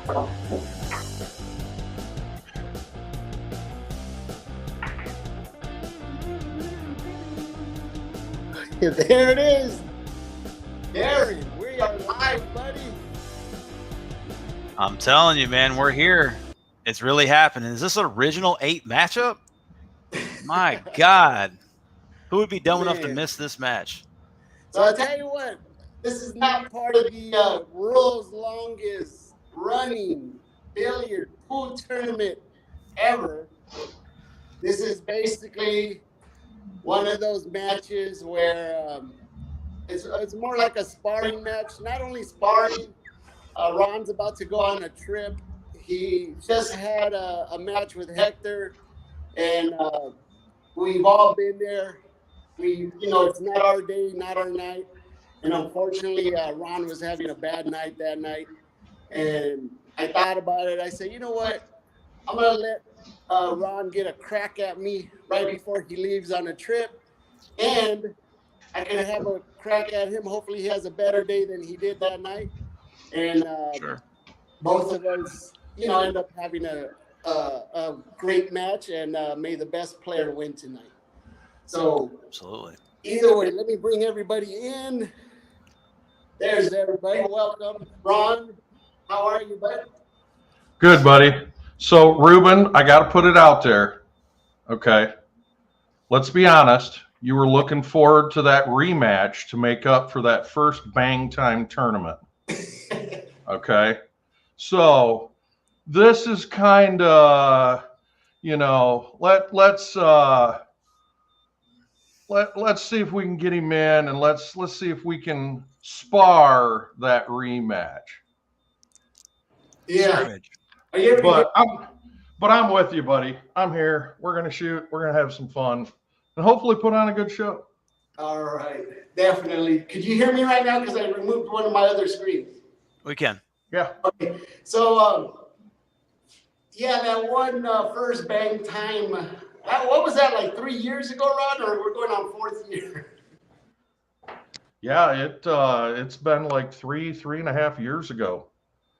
There it is. Darren, we are live, buddy. I'm telling you, man, we're here. It's really happening. Is this an original 8 matchup? My God. Who would be dumb enough to miss this match? So I'll tell you what, this is not part of the world's longest running billiard pool tournament ever. This is basically one of those matches where it's more like a sparring match. Not only sparring, Ron's about to go on a trip. He just had a match with Hector, and we've all been there. It's not our day, not our night. And unfortunately, Ron was having a bad night that night. And I thought about it. I said, you know what? I'm going to let Ron get a crack at me right before he leaves on a trip. And I can have a crack at him. Hopefully he has a better day than he did that night. And Sure. Both of us, end up having a great match. And may the best player win tonight. So absolutely. Either way, let me bring everybody in. There's everybody. Welcome. Ron, how are you, bud? Good, buddy. So, Ruben, I got to put it out there. Okay. Let's be honest. You were looking forward to that rematch to make up for that first Bang Time tournament. Okay. So, this is kind of, let's see if we can get him in, and let's see if we can spar that rematch. Yeah. But I'm with you, buddy. I'm here. We're gonna shoot. We're gonna have some fun, and hopefully put on a good show. All right, definitely. Could you hear me right now? Because I removed one of my other screens. We can. Yeah. Okay. So, that one first Bang Time. What was that, like 3 years ago, Ron, or we're going on 4th year? Yeah, it's been like 3.5 years ago.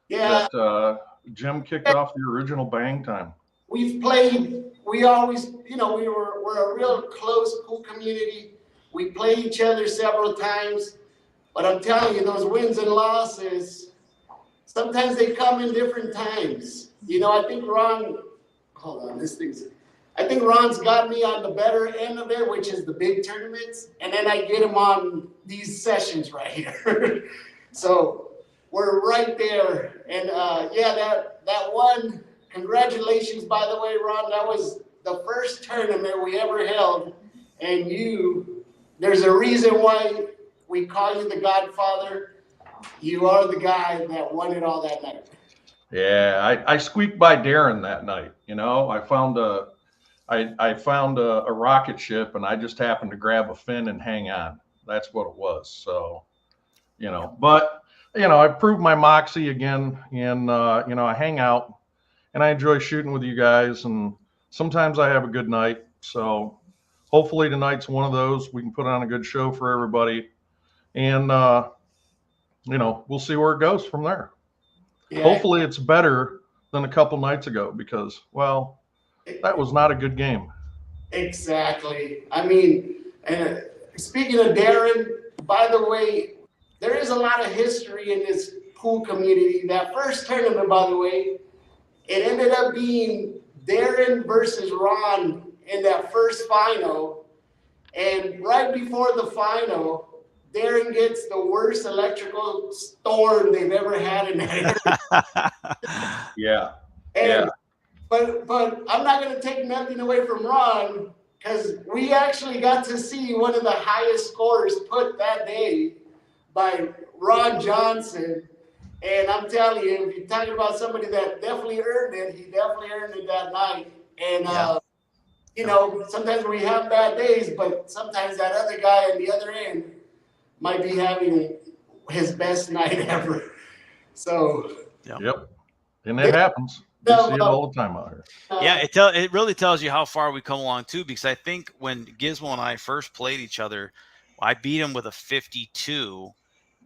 Yeah. That Jim kicked off the original Bang Time. We've played. We always, we're a real close pool community. We play each other several times, but I'm telling you, those wins and losses, sometimes they come in different times. I think Ron. Hold on, I think Ron's got me on the better end of it, which is the big tournaments, and then I get him on these sessions right here. So we're right there, and that one. Congratulations, by the way, Ron. That was the first tournament we ever held, and there's a reason why we call you the Godfather. You are the guy that won it all that night. Yeah, I squeaked by Darren that night. I found a rocket ship, and I just happened to grab a fin and hang on. That's what it was. So, but I proved my moxie again, and I hang out, and I enjoy shooting with you guys, and sometimes I have a good night. So, hopefully tonight's one of those. We can put on a good show for everybody, and we'll see where it goes from there. Yeah. Hopefully, it's better than a couple nights ago because, well, that was not a good game. Exactly. I mean, and speaking of Darren, by the way, there is a lot of history in this pool community. That first tournament, by the way, it ended up being Darren versus Ron in that first final. And right before the final, Darren gets the worst electrical storm they've ever had in that area. Yeah. And But I'm not going to take nothing away from Ron because we actually got to see one of the highest scores put that day by Ron Johnson. And I'm telling you, if you're talking about somebody that definitely earned it, he definitely earned it that night. And, sometimes we have bad days, but sometimes that other guy on the other end might be having his best night ever. So. Yep. And it happens. We see it all the time out here. Yeah, it really tells you how far we come along too, because I think when Gizmo and I first played each other, I beat him with a 52,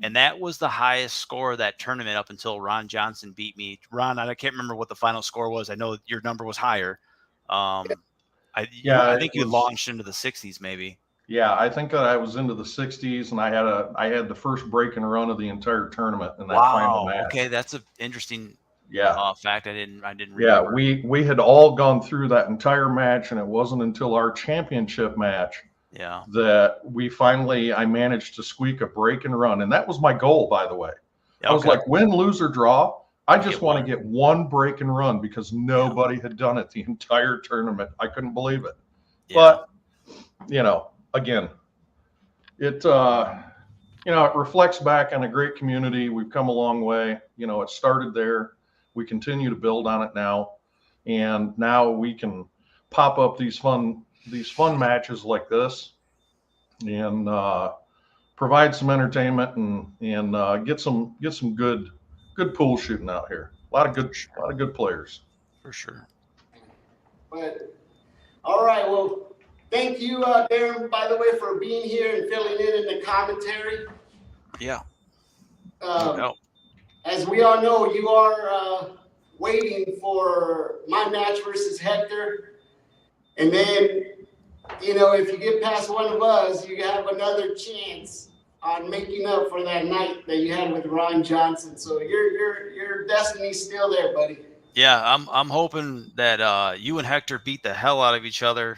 And that was the highest score of that tournament up until Ron Johnson beat me. Ron, I can't remember what the final score was. I know your number was higher. I think you launched into the 60s maybe. Yeah, I think that I was into the 60s, and I had the first break and run of the entire tournament in that final match. Okay, that's an interesting fact. I didn't remember. Yeah, we had all gone through that entire match, and it wasn't until our championship match that I managed to squeak a break and run, and that was my goal, by the way. I was like, win, lose, or draw. I just want to get one break and run because nobody had done it the entire tournament. I couldn't believe it. Yeah. But again, it reflects back on a great community. We've come a long way. It started there. We continue to build on it now, and now we can pop up these fun matches like this, and provide some entertainment and get some good pool shooting out here. A lot of good players. For sure. But all right, well. Thank you, Darren, by the way, for being here and filling in the commentary. Yeah. As we all know, you are waiting for my match versus Hector. And then, if you get past one of us, you have another chance on making up for that night that you had with Ron Johnson. So your destiny's still there, buddy. Yeah, I'm hoping that you and Hector beat the hell out of each other.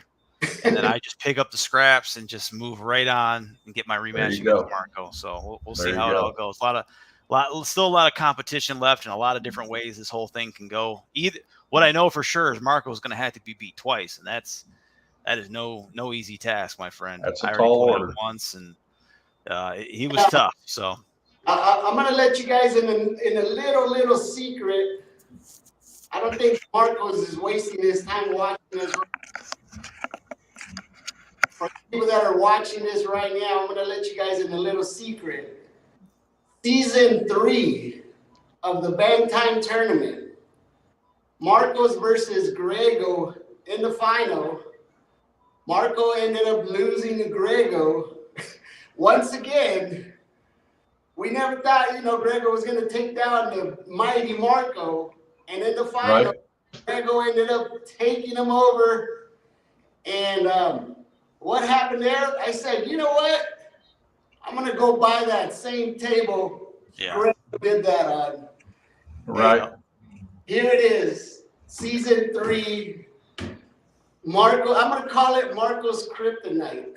And then I just pick up the scraps and just move right on and get my rematch against Marco. So we'll see how it all goes. Still a lot of competition left and a lot of different ways this whole thing can go. What I know for sure is Marco is going to have to be beat twice, and that is no easy task, my friend. That's a tall order. Once, and he was tough. So I'm going to let you guys in a little secret. I don't think Marcos is wasting his time watching this. For people that are watching this right now, I'm going to let you guys in a little secret. Season 3 of the Bang Time Tournament, Marcos versus Grego in the final. Marco ended up losing to Grego. Once again, we never thought, Grego was going to take down the mighty Marco. And in the final, Grego ended up taking him over. And what happened there? I said, you know what? I'm going to go buy that same table Grego did that on. Right. And here it is, season 3. Marco, I'm going to call it Marco's Kryptonite.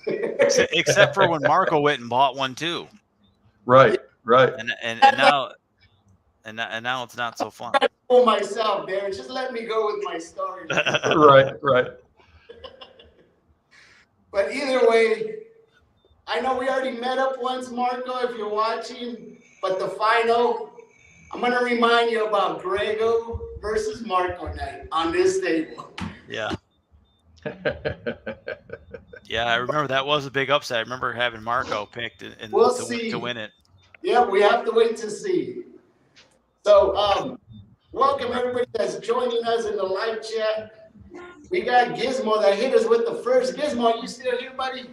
Except for when Marco went and bought one too. Right. And now it's not so fun. I fool myself, Darren. Just let me go with my story. Right. But either way, I know we already met up once, Marco, if you're watching. But the final, I'm going to remind you about Grego versus Marco night on this table. Yeah. Yeah, I remember that was a big upset. I remember having Marco picked and to win it. Yeah, we have to wait to see. So, welcome everybody that's joining us in the live chat. We got Gizmo that hit us with the first. Gizmo, are you still here, buddy?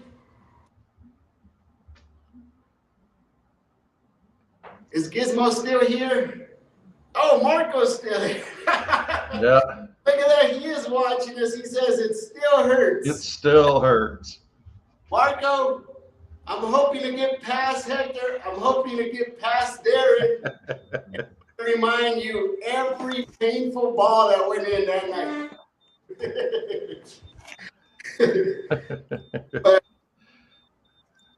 Is Gizmo still here? Oh, Marco's still here. Yeah. Look at that. He is watching us. He says it still hurts. It still hurts. Marco, I'm hoping to get past Hector. I'm hoping to get past Darren. And remind you every painful ball that went in that night. But,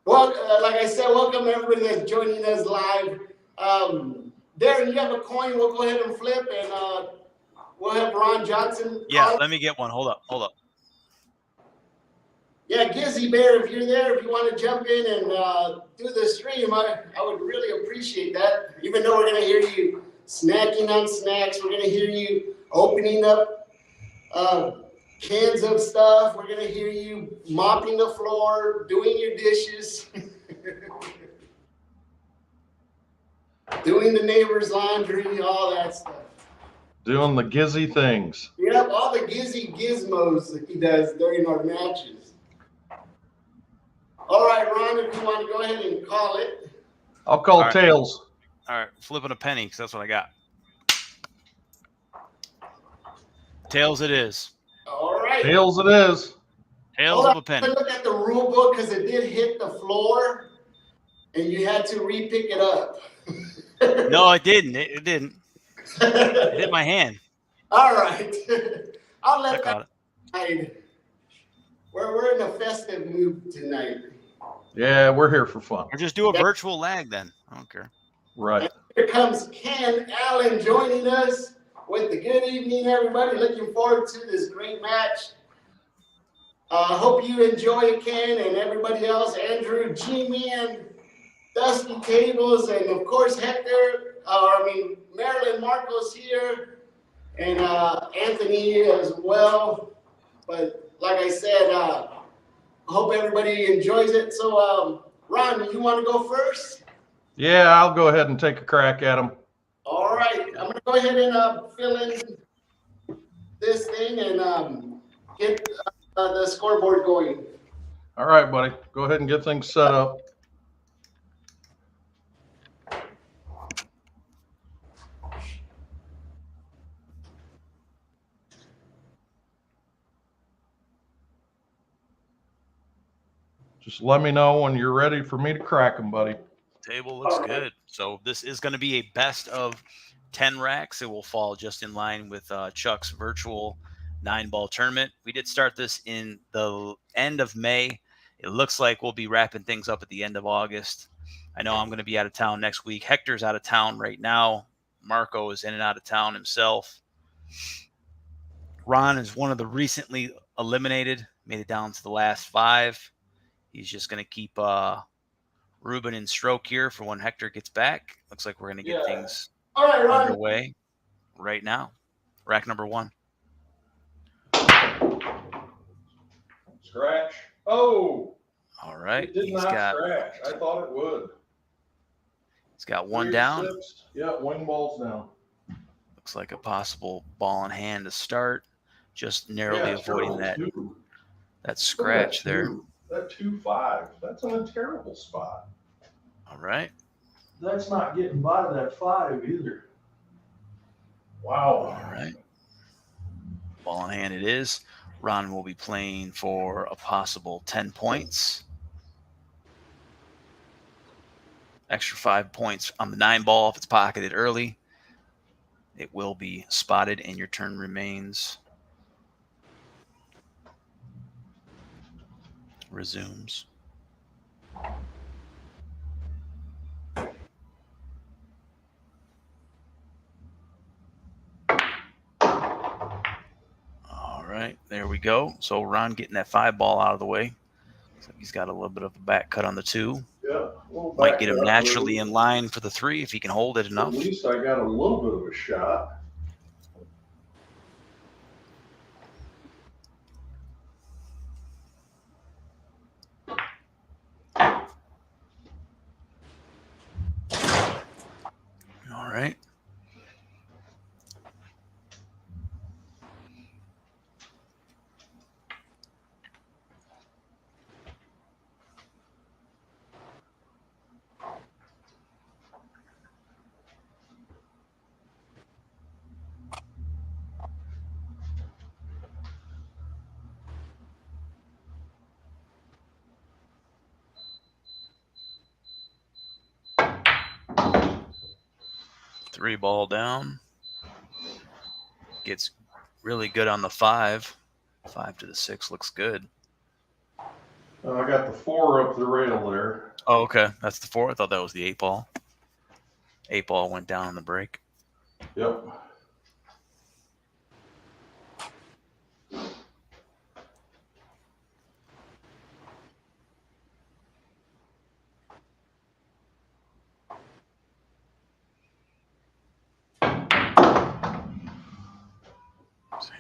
well, like I said, welcome everybody that's joining us live. Darren, you have a coin. We'll go ahead and flip, and we'll have Ron Johnson. Yeah, let me get one. Hold up. Yeah, Gizzy Bear, if you're there, if you want to jump in and do the stream, I would really appreciate that. Even though we're going to hear you snacking on snacks, we're going to hear you opening up cans of stuff. We're going to hear you mopping the floor, doing your dishes, doing the neighbor's laundry, all that stuff. Doing the Gizzy things. Yep, all the Gizzy gizmos that he does during our matches. All right, Ron, if you want to go ahead and call it. I'll call tails. All right, flipping a penny because that's what I got. Tails it is. All right. Tails it is. Tails of a penny. Look at the rule book because it did hit the floor, and you had to re-pick it up. No, it didn't. It didn't. It hit my hand. All right. I'll let that hide. We're in a festive mood tonight. Yeah, we're here for fun. Or just do a virtual lag then. I don't care. Right. And here comes Ken Allen joining us with the good evening, everybody. Looking forward to this great match. Hope you enjoy it, Ken, and everybody else. Andrew, G-Man, Dusty Tables, and of course Hector. Marilyn Marcos here, and Anthony as well. But like I said, hope everybody enjoys it. So, Ron, you want to go first? Yeah, I'll go ahead and take a crack at them. All right, I'm going to go ahead and fill in this thing and get the scoreboard going. All right, buddy. Go ahead and get things set up. Just let me know when you're ready for me to crack them, buddy. Table looks good. So this is going to be a best of 10 racks. It will fall just in line with Chuck's virtual 9-ball tournament. We did start this in the end of May. It looks like we'll be wrapping things up at the end of August. I know I'm going to be out of town next week. Hector's out of town right now. Marco is in and out of town himself. Ron is one of the recently eliminated, made it down to the last 5. He's just going to keep Ruben in stroke here for when Hector gets back. Looks like we're going to get things underway right now. Rack number 1. Scratch. Oh. All right. It did not scratch. I thought it would. He's got 1 down. 6. Yeah, wing ball's down. Looks like a possible ball in hand to start. Just narrowly avoiding that scratch there. That 2-5. That's in a terrible spot. All right. That's not getting by that 5 either. Wow. All right. Ball in hand it is. Ron will be playing for a possible 10 points. Extra 5 points on the 9-ball if it's pocketed early. It will be spotted and your turn remains. Resumes. All right, there we go. So Ron getting that 5-ball out of the way. So he's got a little bit of a back cut on the 2. Yeah, might get him naturally in line for the 3 if he can hold it enough. At least I got a little bit of a shot. All right. Three ball down. Gets really good on the 5. 5 to the 6 looks good. I got the 4 up the rail there. Oh, okay. That's the 4. I thought that was the 8-ball. 8-ball went down on the break. Yep.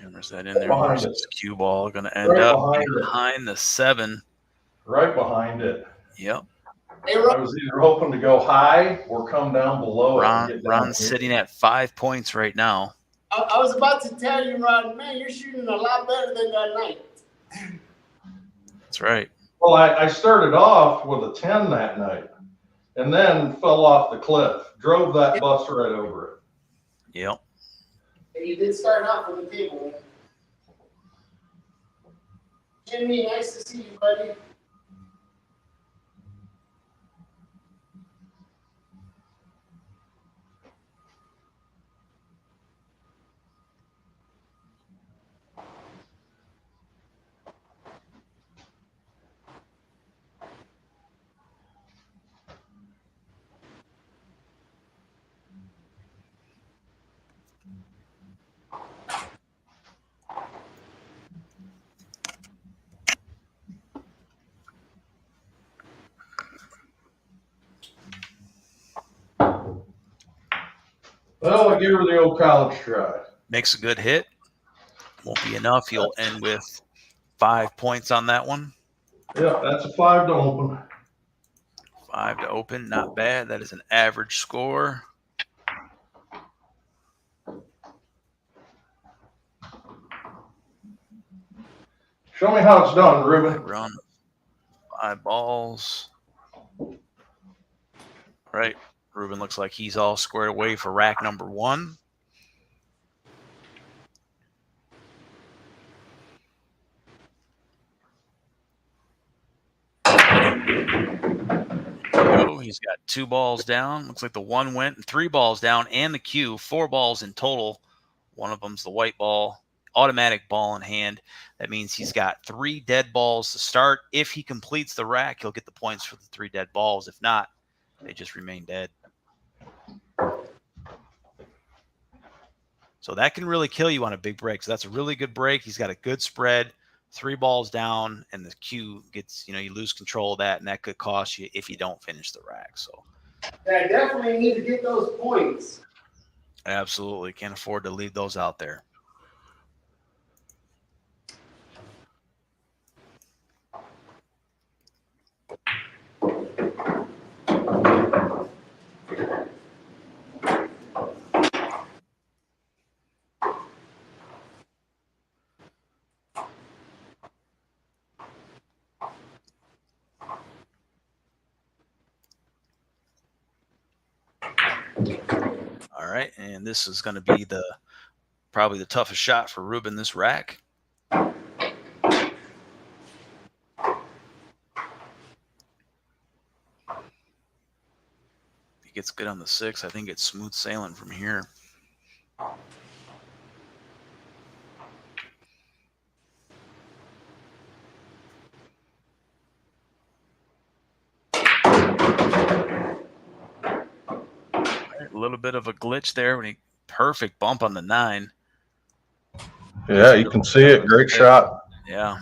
Hammers that in there. Versus cue ball going to end up behind the 7. Right behind it. Yep. I was either hoping to go high or come down below. Ron's sitting at 5 points right now. I was about to tell you, Ron, man, you're shooting a lot better than that night. That's right. Well, I started off with a 10 that night. and then fell off the cliff. Drove that bus right over it. Yep. And you did start off with the table. Jimmy, nice to see you, buddy. Well, I give her the old college try. Makes a good hit. Won't be enough. You'll end with 5 points on that one. Yep, that's a 5 to open. 5 to open, not bad. That is an average score. Show me how it's done, Ruben. Run 5 balls. All right. Ruben looks like he's all squared away for rack number 1. He's got 2 balls down. Looks like the 1 went, and 3 balls down, and the cue. 4 balls in total. One of them's the white ball, automatic ball in hand. That means he's got 3 dead balls to start. If he completes the rack, he'll get the points for the 3 dead balls. If not, they just remain dead. So that can really kill you on a big break. So that's a really good break. He's got a good spread. 3 balls down, and the cue gets, you lose control of that, and that could cost you if you don't finish the rack. So I definitely need to get those points. Absolutely. Can't afford to leave those out there. All right, and this is going to be probably the toughest shot for Ruben this rack. He gets good on the 6. I think it's smooth sailing from here. A little bit of a glitch there when perfect bump on the 9. Yeah, you can see it. Great shot. Yeah.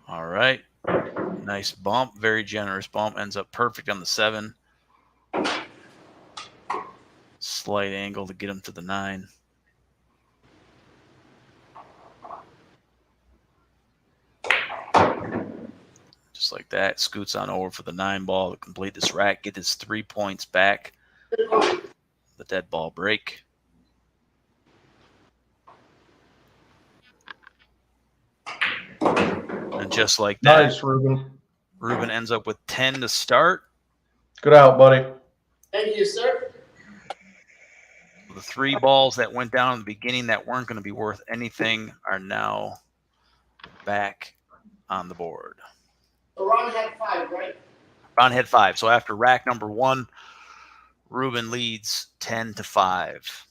All right. Nice bump. Very generous bump. Ends up perfect on the 7. Slight angle to get him to the 9. Just like that. Scoots on over for the 9 ball to complete this rack. Get his 3 points back. The dead ball break. And just like that, nice, Ruben. Ruben ends up with 10 to start. Good out, buddy. Thank you, sir. The 3 balls that went down in the beginning that weren't going to be worth anything are now back on the board. So Ron had 5, right? Ron had 5. So after rack number 1, Ruben leads 10 to 5.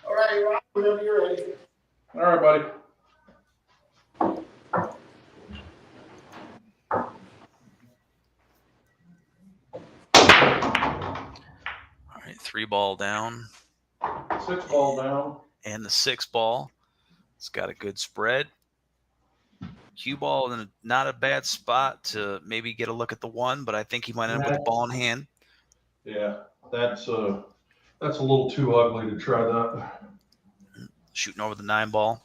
All right, Ron, whenever you're ready. All right, buddy. All right, 3 ball down. 6 ball down. And the 6 ball. It's got a good spread. Cue ball in not a bad spot to maybe get a look at the 1, but I think he might end up with the ball in hand. Yeah, that's a little too ugly to try that. Shooting over the 9 ball.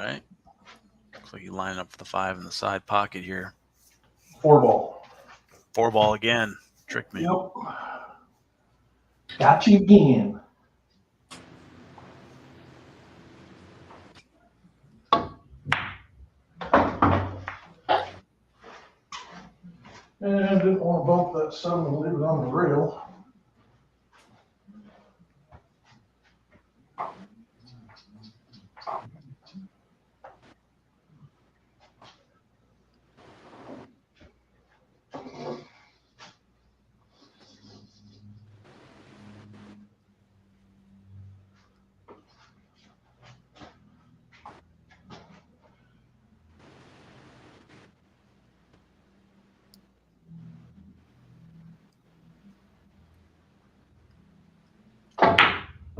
right. Looks like you line up for the 5 in the side pocket here. 4 ball. 4 ball again. Tricked me. Yep. Got you again. And I didn't want to bump that 7 and leave it on the rail.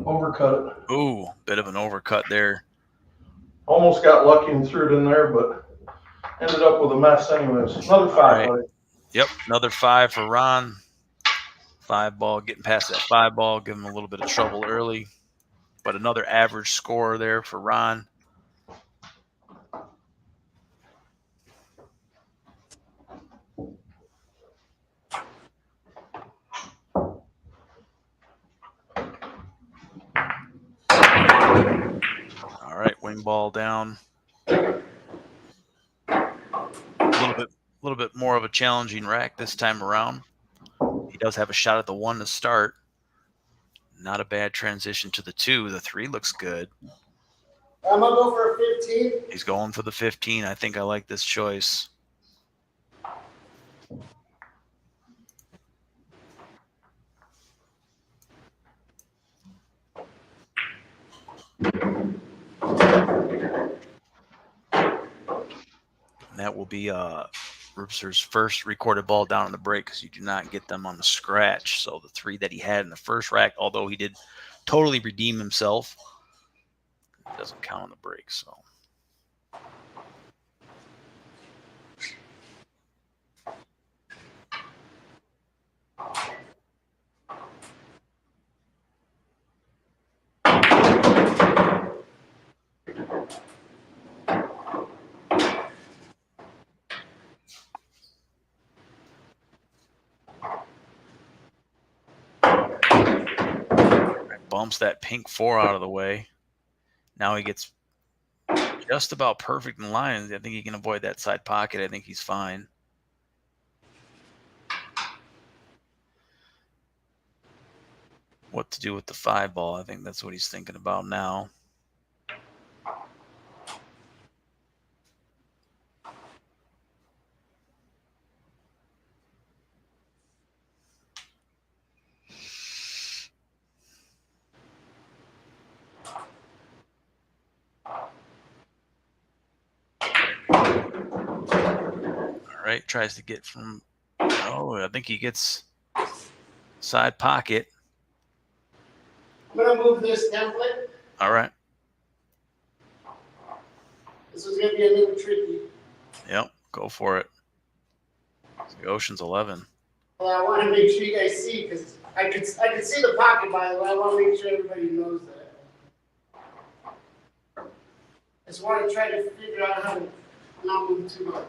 Overcut it. Ooh, bit of an overcut there. Almost got lucky and threw it in there, but ended up with a mess anyways. Another 5, right. buddy. Yep, another 5 for Ron. 5 ball, getting past that 5 ball, giving him a little bit of trouble early. But another average score there for Ron. All right, wing ball down. A little bit more of a challenging rack this time around. He does have a shot at the 1 to start. Not a bad transition to the 2. The 3 looks good. I'm going to go for a 15. He's going for the 15. I think I like this choice. And that will be Rupster's first recorded ball down on the break because you do not get them on the scratch. So the 3 that he had in the first rack, although he did totally redeem himself, it doesn't count on the break. So. Bumps that pink 4 out of the way. Now he gets just about perfect in line. I think he can avoid that side pocket. I think he's fine. What to do with the 5 ball? I think that's what he's thinking about now. Right, tries to get from, I think he gets side pocket. I'm going to move this template. All right. This is going to be a little tricky. Yep, go for it. It's the Ocean's 11. Well, I want to make sure you guys see because I could see the pocket, by the way. I want to make sure everybody knows that. I just want to try to figure out how to not move too much.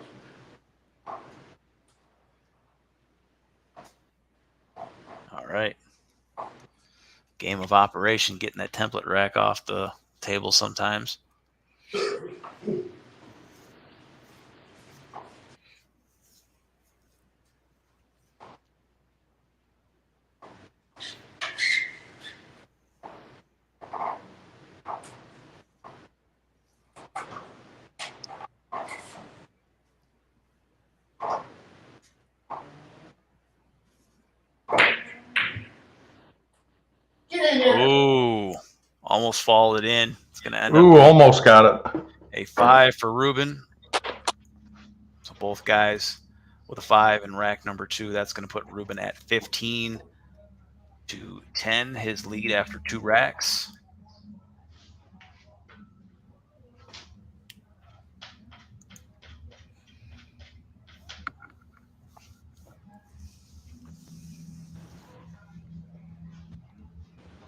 All right. Game of operation, getting that template rack off the table sometimes. Ooh, almost followed it in. It's going to end up. Ooh, almost got it. A 5 for Ruben. So both guys with a 5 in rack number 2. That's going to put Ruben at 15 to 10, his lead after 2 racks.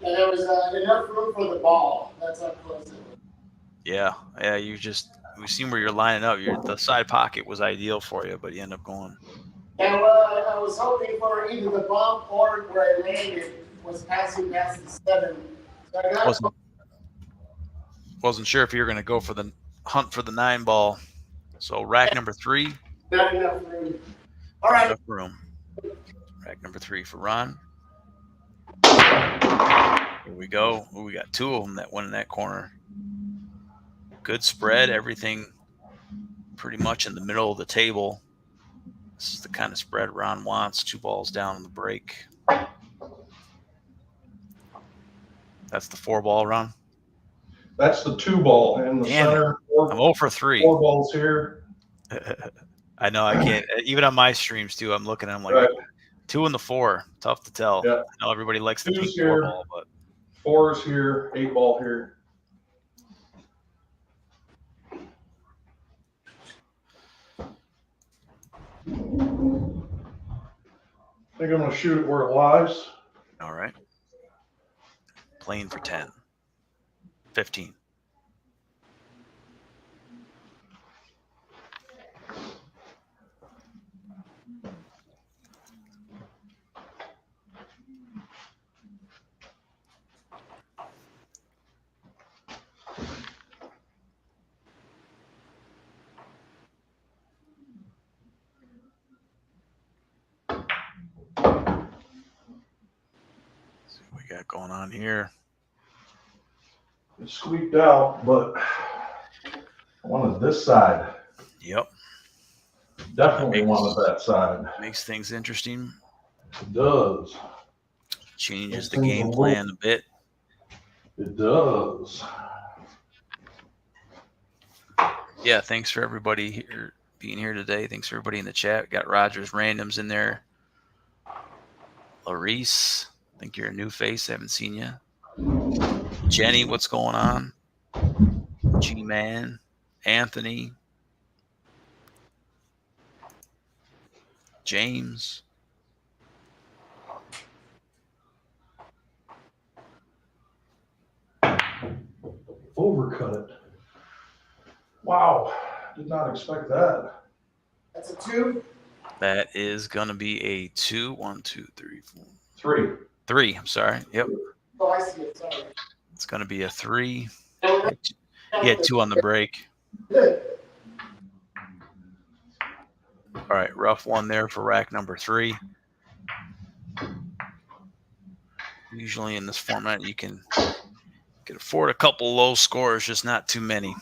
And there was enough room for the ball. That's how close it was. Yeah. We've seen where you're lining up. The side pocket was ideal for you, but you end up going. And well, I was hoping for either the bump or where I landed was passing past the 7. So I got Wasn't sure if you were going to go for the hunt for the 9 ball. So rack number 3. not enough room. All right. Enough room. Rack number 3 for Ron. Here we go. Ooh, we got 2 of them that went in that corner. Good spread. Everything pretty much in the middle of the table. This is the kind of spread Ron wants. 2 balls down on the break. That's the 4 ball, Ron? That's the 2 ball in the center. I'm 0 for 3. 4 balls here. I know I can't. Even on my streams too, I'm looking and I'm like, right. 2 and the 4. Tough to tell. Yeah. I know everybody likes the pink 4 ball, but 4's here, 8 ball here. I think I'm going to shoot it where it lies. All right. Playing for 10. 15. Got going on here. It squeaked out, but I wanted this side. Yep. Definitely wanted that side. Makes things interesting. It does. Changes the game plan a bit. It does. Yeah, thanks for everybody here being here today. Thanks for everybody in the chat. Got Rogers Randoms in there. Larice. I think you're a new face. I haven't seen you. Jenny, what's going on? G-Man. Anthony. James. Overcut it. Wow. Did not expect that. That's a 2. That is going to be a 2. 1, 2, 3, 4. 3. 3. I'm sorry. Yep. Oh, I see it. Sorry. It's going to be a 3. He had 2 on the break. Good. All right. Rough one there for rack number 3. Usually in this format, you can afford a couple low scores, just not too many.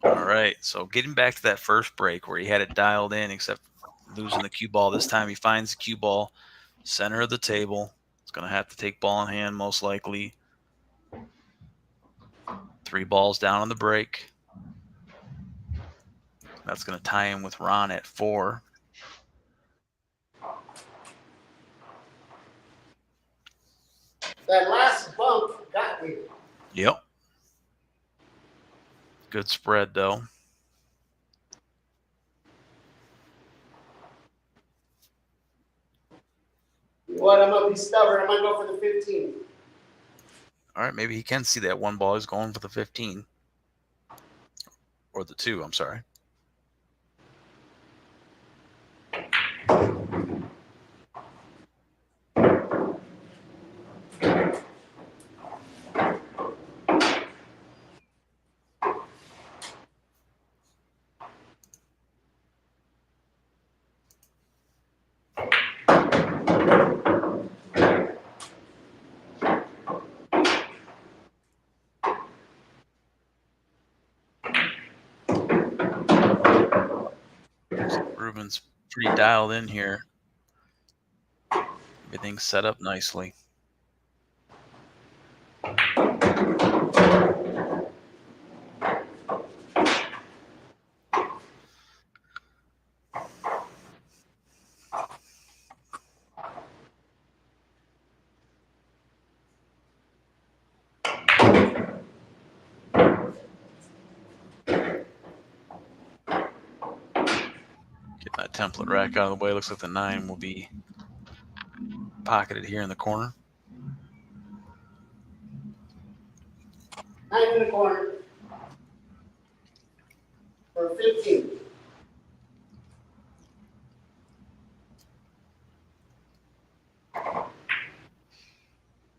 All right, so getting back to that first break where he had it dialed in, except losing the cue ball. This time he finds the cue ball, center of the table. It's going to have to take ball in hand most likely. 3 balls down on the break. That's going to tie in with Ron at 4. That last bump got me. Yep. Good spread, though. What? I'm going to be stubborn. I'm going to go for the 15. All right, maybe he can see that 1 ball. He's going for the 15. Or the 2, I'm sorry. Ruben's pretty dialed in here. Everything's set up nicely. Get that template rack out of the way. Looks like the 9 will be pocketed here in the corner. 9 in the corner for 15.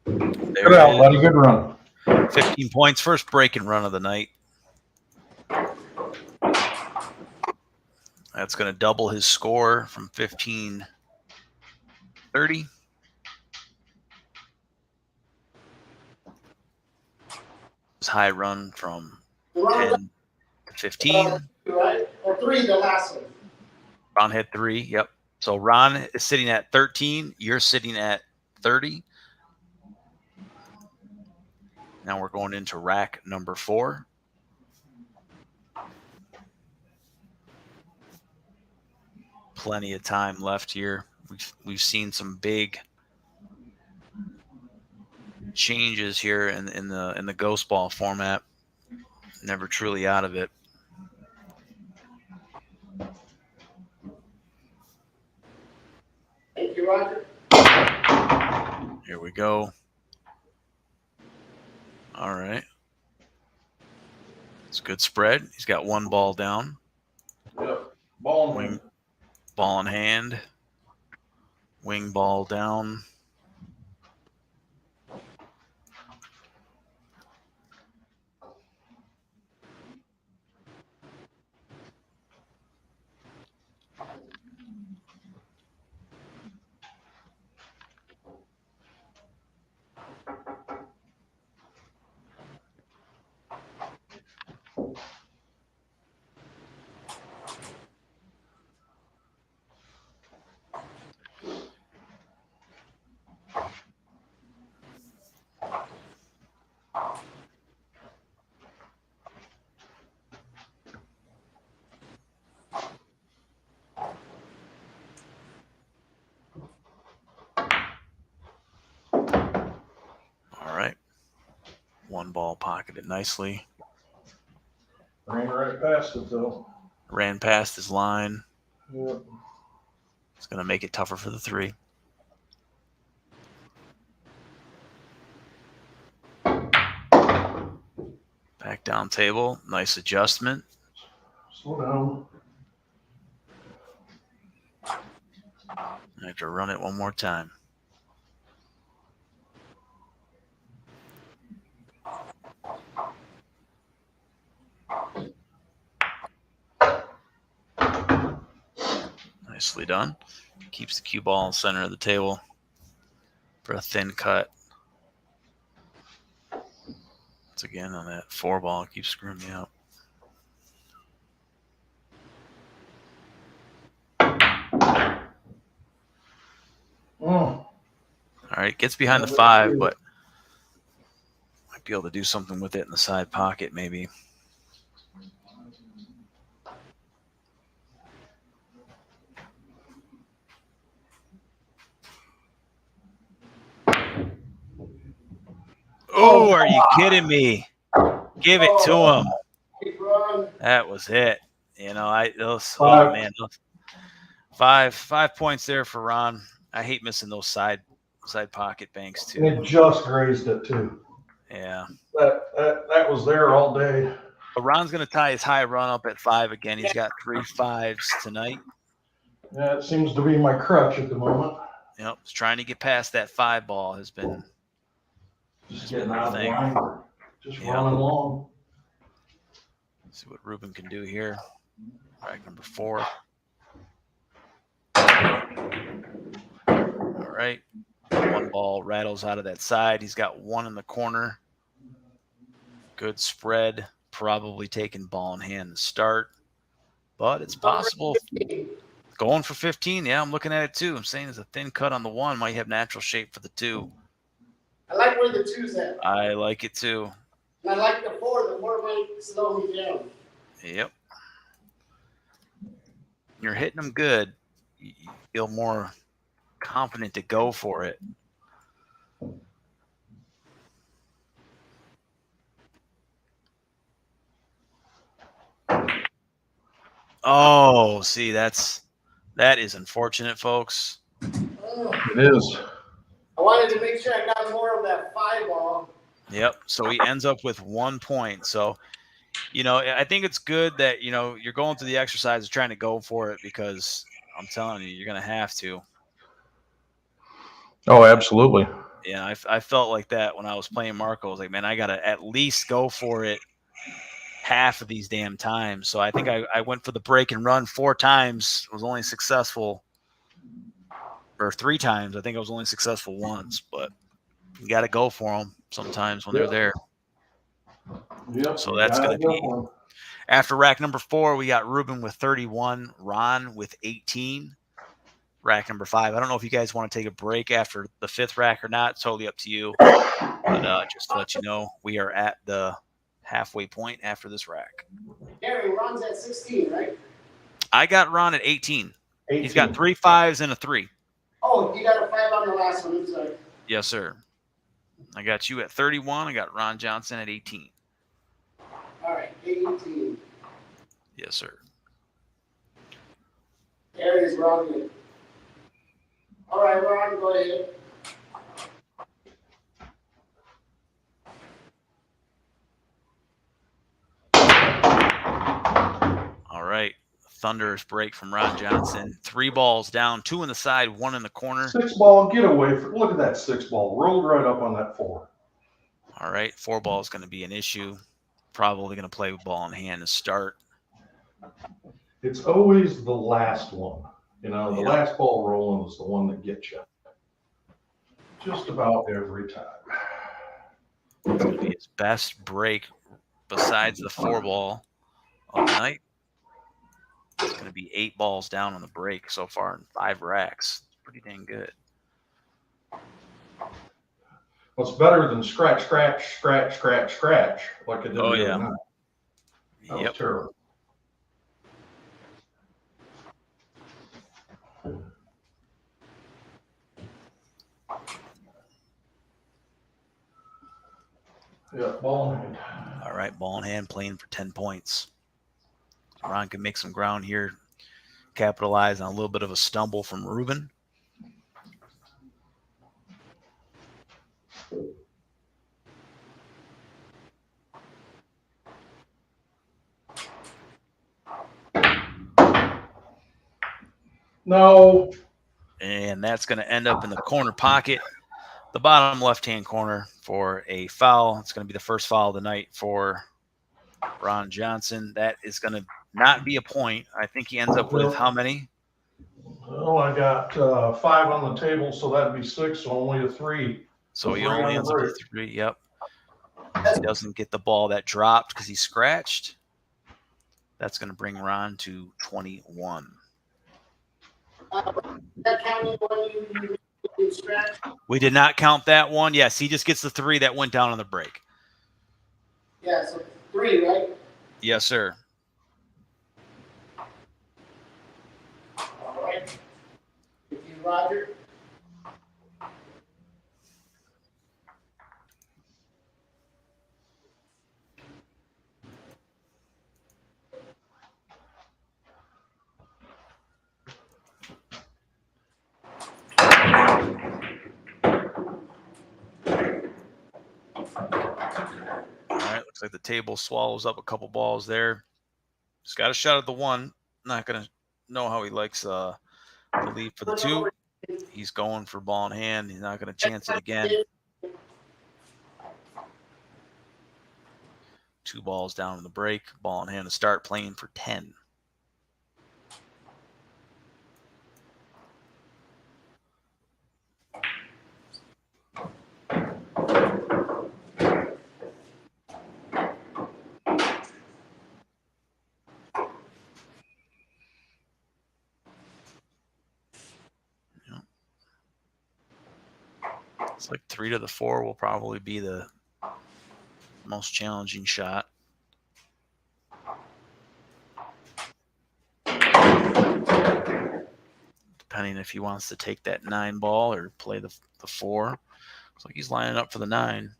Good out, buddy. Good run. 15 points, first breaking run of the night. That's going to double his score from 15-30. His high run from 10 to 15. Right? Or 3, the last one. Ron had 3. Yep. So Ron is sitting at 13. You're sitting at 30. Now we're going into rack number 4. Plenty of time left here. We've seen some big changes here in the ghost ball format. Never truly out of it. Thank you, Roger. Here we go. All right. It's a good spread. He's got 1 ball down. Yep. Ball in hand. Ball in hand. Wing ball down. All right. 1 ball pocketed nicely. Ran right past it, though. Ran past his line. Yep. It's going to make it tougher for the 3. Back down table. Nice adjustment. Slow down. I have to run it one more time. Nicely done. Keeps the cue ball in the center of the table for a thin cut. Once again, on that 4 ball, it keeps screwing me up. All right, gets behind the 5, but might be able to do something with it in the side pocket, maybe. Oh, are you kidding me? Give it to him. That was it. You know, those 5 points there for Ron. I hate missing those side pocket banks too. It just grazed it too. Yeah. That was there all day. But Ron's going to tie his high run up at 5 again. He's got 3 5s tonight. Yeah, it seems to be my crutch at the moment. Yep, he's trying to get past that 5 ball has been just getting out of the line. Just running long. See what Ruben can do here. Rack number 4. All right. 1 ball rattles out of that side. He's got 1 in the corner. Good spread. Probably taking ball in hand to start. But it's possible. Going for 15. Yeah, I'm looking at it too. I'm saying there's a thin cut on the 1. Might have natural shape for the 2. I like where the 2's at. I like it too. And I like the 4. The 4 might slow me down. Yep. You're hitting them good. You feel more confident to go for it. Oh, see, that is unfortunate, folks. It is. wanted to make sure I got more of that 5 ball. Yep. So he ends up with 1 point. So, I think it's good that, you're going through the exercise of trying to go for it, because I'm telling you, you're going to have to. Oh, absolutely. Yeah, I felt like that when I was playing Marco. I was like, man, I got to at least go for it half of these damn times. So I think I went for the break and run 4 times, was only successful, or 3 times. I think I was only successful once, but you got to go for them sometimes when they're there. Yep. So that's going to be after rack number 4. We got Ruben with 31, Ron with 18. Rack number 5. I don't know if you guys want to take a break after the 5th rack or not. It's totally up to you. But just to let you know, we are at the halfway point after this rack. Gary, Ron's at 16, right? I got Ron at 18. He's got 3 5s and a 3. Oh, you got a 5 on the last one. I'm sorry. Yes, sir. I got you at 31. I got Ron Johnson at 18. All right, 18. Yes, sir. Gary's wrong. All right, Ron, go ahead. All right. Thunderous break from Ron Johnson. 3 balls down, 2 in the side, 1 in the corner. 6 ball, get away from. Look at that 6 ball. Rolled right up on that 4. All right. 4 ball is going to be an issue. Probably going to play with ball in hand to start. It's always the last one. The last ball rolling is the one that gets you. Just about every time. It's going to be his best break besides the 4 ball of the night. It's going to be 8 balls down on the break so far in 5 racks. Pretty dang good. Well, it's better than scratch, like I did the other night. That was terrible. Yeah, ball in hand. All right, ball in hand, playing for 10 points. Ron can make some ground here, capitalize on a little bit of a stumble from Ruben. No. And that's going to end up in the corner pocket, the bottom left-hand corner, for a foul. It's going to be the first foul of the night for Ron Johnson. That is going to not be a point. I think he ends up with how many? Well, I got 5 on the table, so that'd be 6, so only a 3. So he only ends up with 3, yep. He doesn't get the ball that dropped because he scratched. That's going to bring Ron to 21. That counting one you scratched? We did not count that one. Yes, he just gets the 3 that went down on the break. Yeah, so 3, right? Yes, sir. All right. Thank you, Roger. Looks like the table swallows up a couple balls there. Just got a shot at the 1. Not going to know how he likes to lead for the 2. He's going for ball in hand. He's not going to chance it again. 2 balls down in the break. Ball in hand to start, playing for 10. It's like 3 to the 4 will probably be the most challenging shot. Depending if he wants to take that 9 ball or play the 4. Looks like he's lining up for the 9.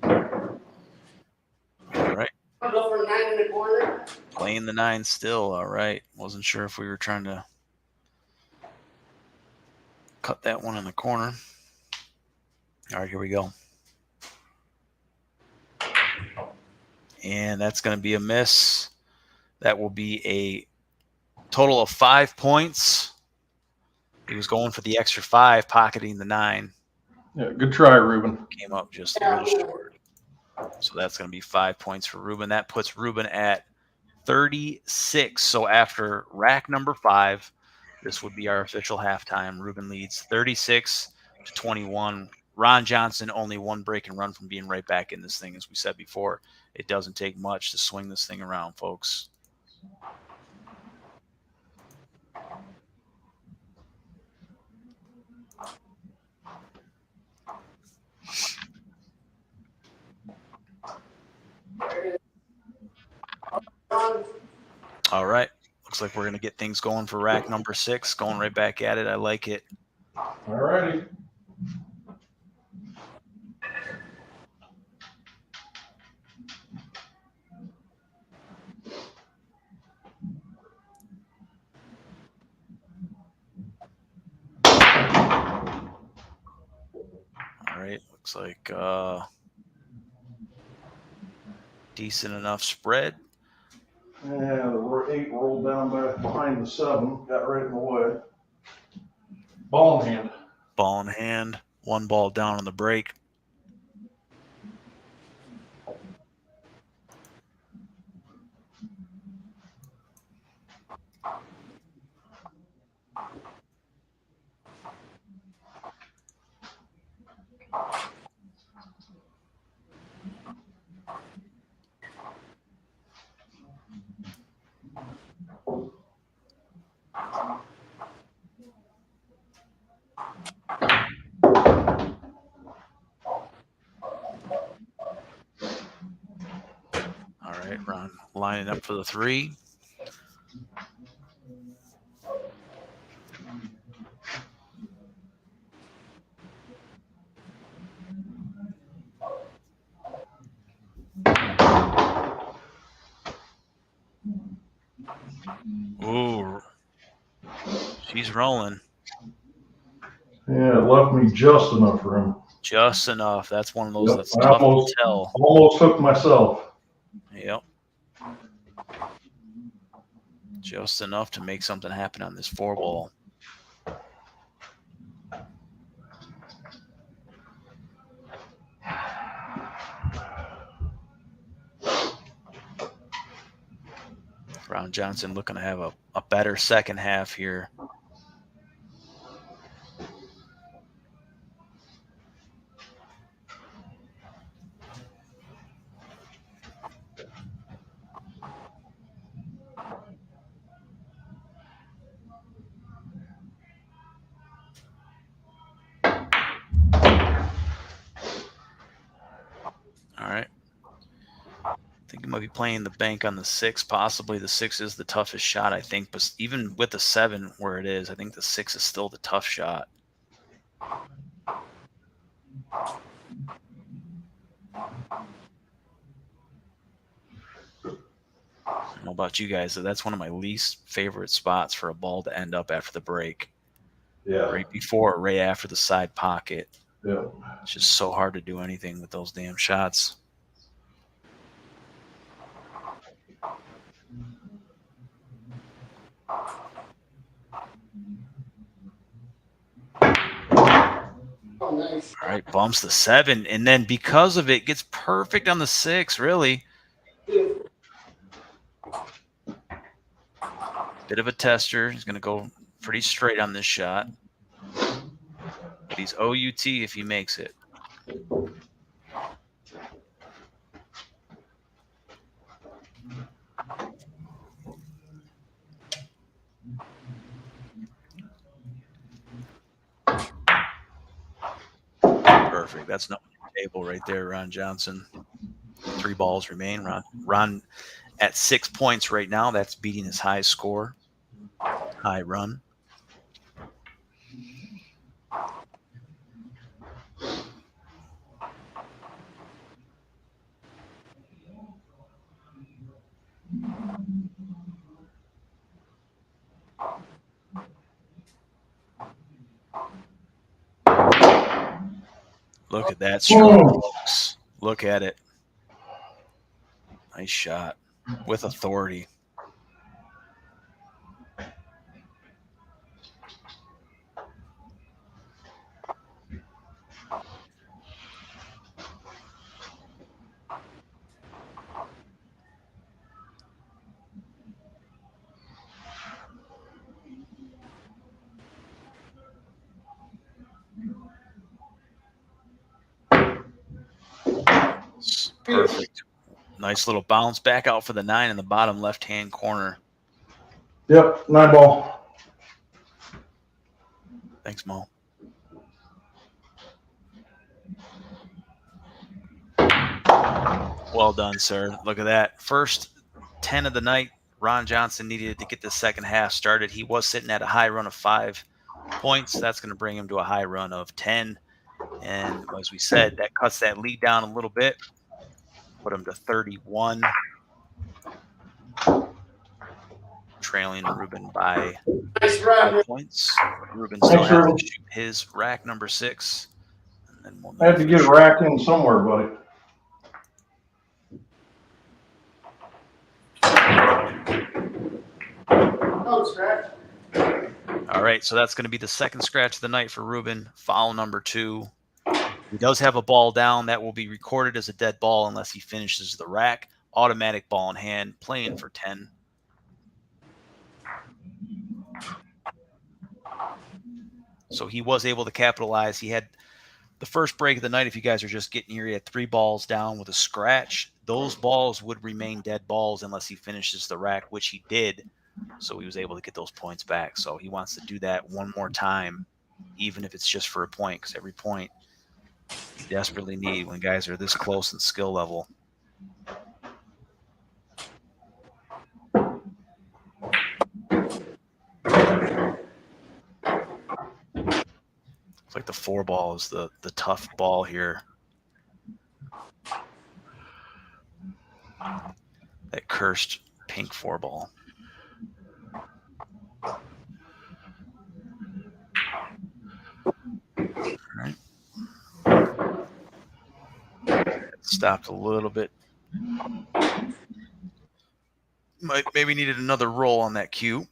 All right. Go for 9 in the corner. Playing the 9 still. All right. Wasn't sure if we were trying to cut that one in the corner. All right, here we go. And that's going to be a miss. That will be a total of 5 points. He was going for the extra 5, pocketing the 9. Yeah, good try, Ruben. Came up just a little short. So that's going to be 5 points for Ruben. That puts Ruben at 36. So after rack number 5, this would be our official halftime. Ruben leads 36-21. Ron Johnson only 1 break and run from being right back in this thing. As we said before, it doesn't take much to swing this thing around, folks. All right. Looks like we're going to get things going for rack number 6. Going right back at it. I like it. All righty. All right. Looks like decent enough spread. Yeah, the 8 rolled down behind the 7, got right in the way. Ball in hand. Ball in hand. 1 ball down on the break. All right, Ron lining up for the 3. Ooh, she's rolling. Yeah, it left me just enough room. Just enough. That's one of those that's tough to tell. Almost hooked myself. Yep. Just enough to make something happen on this 4 ball. Ron Johnson looking to have a better second half here. All right. I think he might be playing the bank on the 6. Possibly the 6 is the toughest shot, I think. But even with the 7 where it is, I think the 6 is still the tough shot. I don't know about you guys, but that's one of my least favorite spots for a ball to end up after the break. Yeah. Right before or right after the side pocket. Yeah. It's just so hard to do anything with those damn shots. Oh, nice. All right, bumps the 7, and then because of it, gets perfect on the 6, really. Bit of a tester. He's going to go pretty straight on this shot. But he's OUT if he makes it. Perfect. That's not on the table right there, Ron Johnson. 3 balls remain. Ron at 6 points right now. That's beating his high score. High run. Look at that stroke, folks. Look at it. Nice shot with authority. Perfect. Nice little bounce back out for the 9 in the bottom left-hand corner. Yep, 9 ball. Thanks, Mo. Well done, sir. Look at that. First 10 of the night, Ron Johnson needed to get the second half started. He was sitting at a high run of 5 points. That's going to bring him to a high run of 10. And as we said, that cuts that lead down a little bit. Put him to 31. Trailing Ruben by 5 points. Ruben still has to shoot his rack number 6. And then we'll I had to get a rack in somewhere, buddy. All right, so that's going to be the second scratch of the night for Ruben. Foul number 2. He does have a ball down. That will be recorded as a dead ball unless he finishes the rack. Automatic ball in hand, playing for 10. So he was able to capitalize. He had the first break of the night. If you guys are just getting here, he had 3 balls down with a scratch. Those balls would remain dead balls unless he finishes the rack, which he did. So he was able to get those points back. So he wants to do that one more time, even if it's just for a point, because every point you desperately need when guys are this close in skill level. It's like the 4 ball is the tough ball here. That cursed pink 4 ball. All right. Stopped a little bit. Maybe needed another roll on that cue.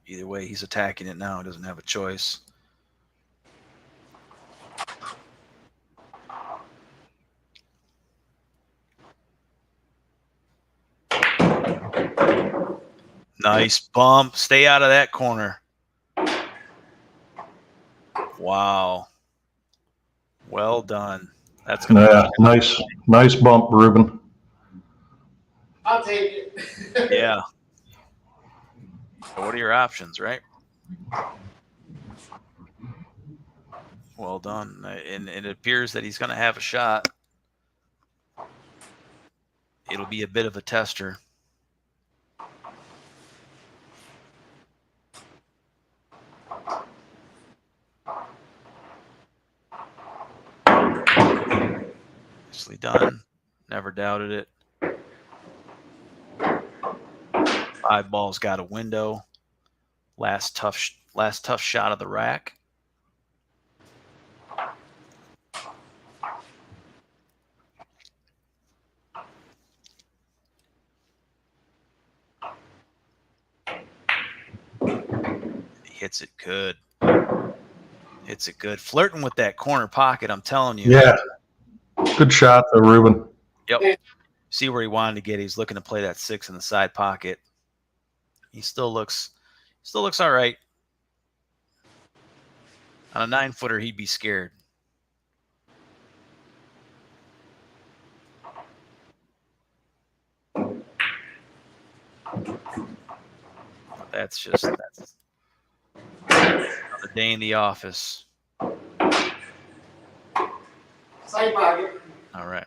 Either way, he's attacking it now. He doesn't have a choice. Nice bump. Stay out of that corner. Wow. Well done. That's gonna be nice bump, Ruben. I'll take it. Yeah. So what are your options, right? Well done. And it appears that he's going to have a shot. It'll be a bit of a tester. Nicely done. Never doubted it. 5 balls got a window. Last tough shot of the rack. He hits it good. Hits it good. Flirting with that corner pocket, I'm telling you. Yeah. Good shot though, Ruben. Yep. See where he wanted to get. He's looking to play that 6 in the side pocket. He still looks all right. On a 9-footer, he'd be scared. That's another day in the office. Side pocket. All right.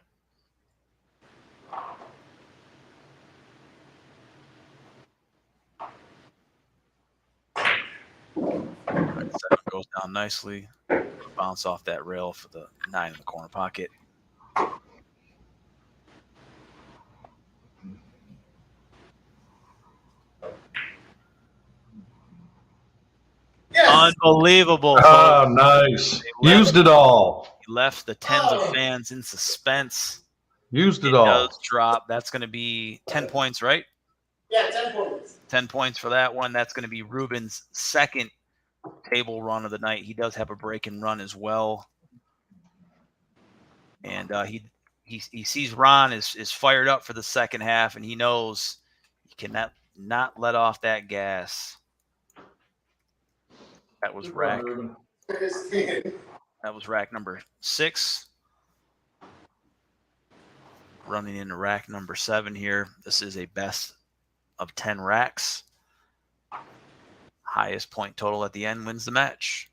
Seven goes down nicely. Bounce off that rail for the 9 in the corner pocket. Unbelievable. Oh, nice. Used it all. He left the tens of fans in suspense. Used it all. Does drop. That's going to be 10 points, right? Yeah, 10 points. 10 points for that one. That's going to be Ruben's second table run of the night. He does have a break and run as well. And he sees Ron is fired up for the second half, and he knows he cannot not let off that gas. That was rack. That was rack number 6. Running into rack number 7 here. This is a best of 10 racks. Highest point total at the end wins the match.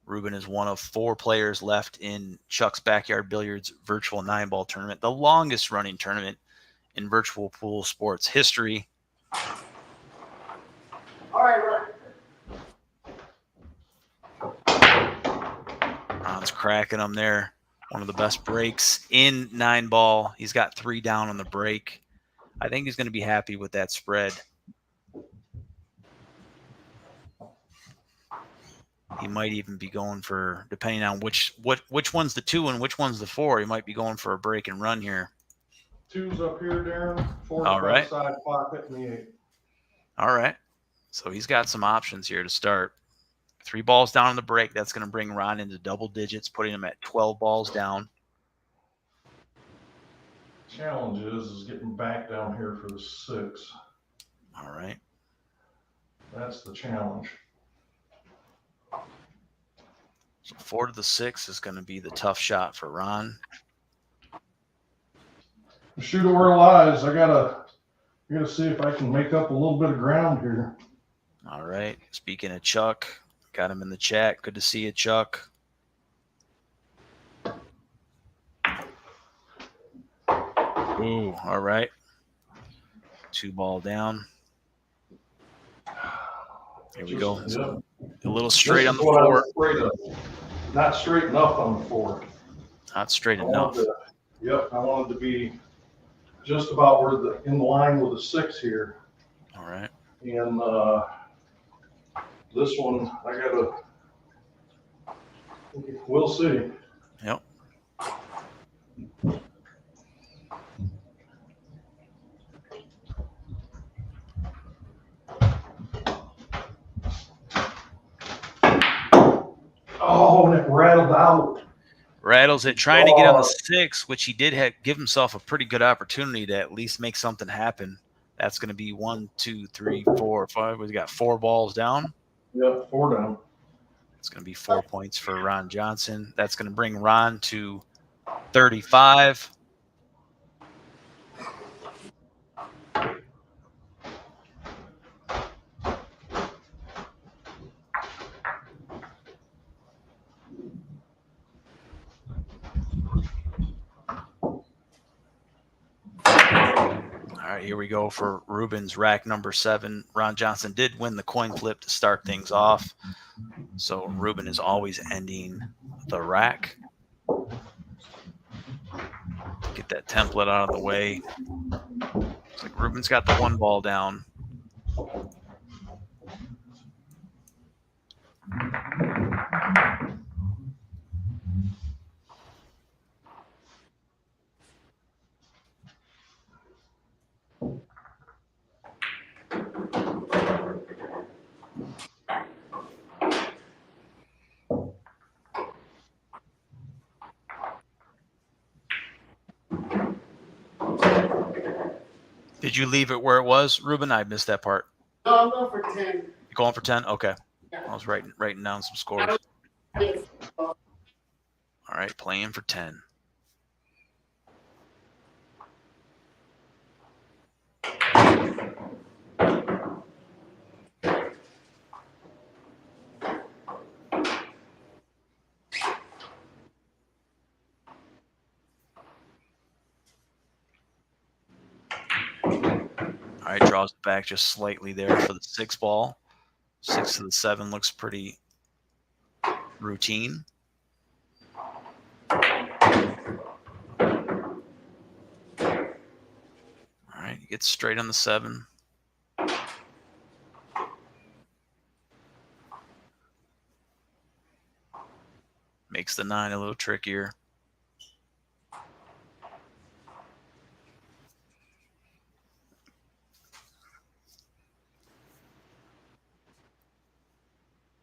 Ruben is one of 4 players left in Chuck's Backyard Billiards virtual 9-ball tournament, the longest running tournament in virtual pool sports history. All right. Ron's cracking them there. One of the best breaks in 9-ball. He's got 3 down on the break. I think he's going to be happy with that spread. He might even be going for, depending on which one's the 2 and which one's the 4, he might be going for a break and run here. 2's up here, Darren. 4's All right. side pocket and the 8. All right. So he's got some options here to start. 3 balls down on the break. That's going to bring Ron into double digits, putting him at 12 balls down. Challenge is getting back down here for the 6. All right. That's the challenge. So 4 to the 6 is going to be the tough shot for Ron. Shoot it where it lies. I gotta see if I can make up a little bit of ground here. All right. Speaking of Chuck, got him in the chat. Good to see you, Chuck. Ooh, all right. 2 ball down. Here we go. Yeah. A little straight on the 4. Not straight enough on the 4. Not straight enough. I wanted to be just about where in line with the 6 here. All right. And this one, we'll see. Yep. Oh, and it rattled out. Rattles it, trying to get on the 6, which he did give himself a pretty good opportunity to at least make something happen. That's going to be 1, 2, 3, 4, 5. We got 4 balls down. Yep, 4 down. It's going to be 4 points for Ron Johnson. That's going to bring Ron to 35. All right, here we go for Ruben's rack number 7. Ron Johnson did win the coin flip to start things off. So Ruben is always ending the rack. Get that template out of the way. Looks like Ruben's got the 1 ball down. Did you leave it where it was, Ruben? I missed that part. No, I'm going for 10. You going for 10? Okay. Yeah. I was writing down some scores. All right, playing for 10. All right, draws it back just slightly there for the 6 ball. 6 to the 7 looks pretty routine. All right, he gets straight on the 7. Makes the 9 a little trickier.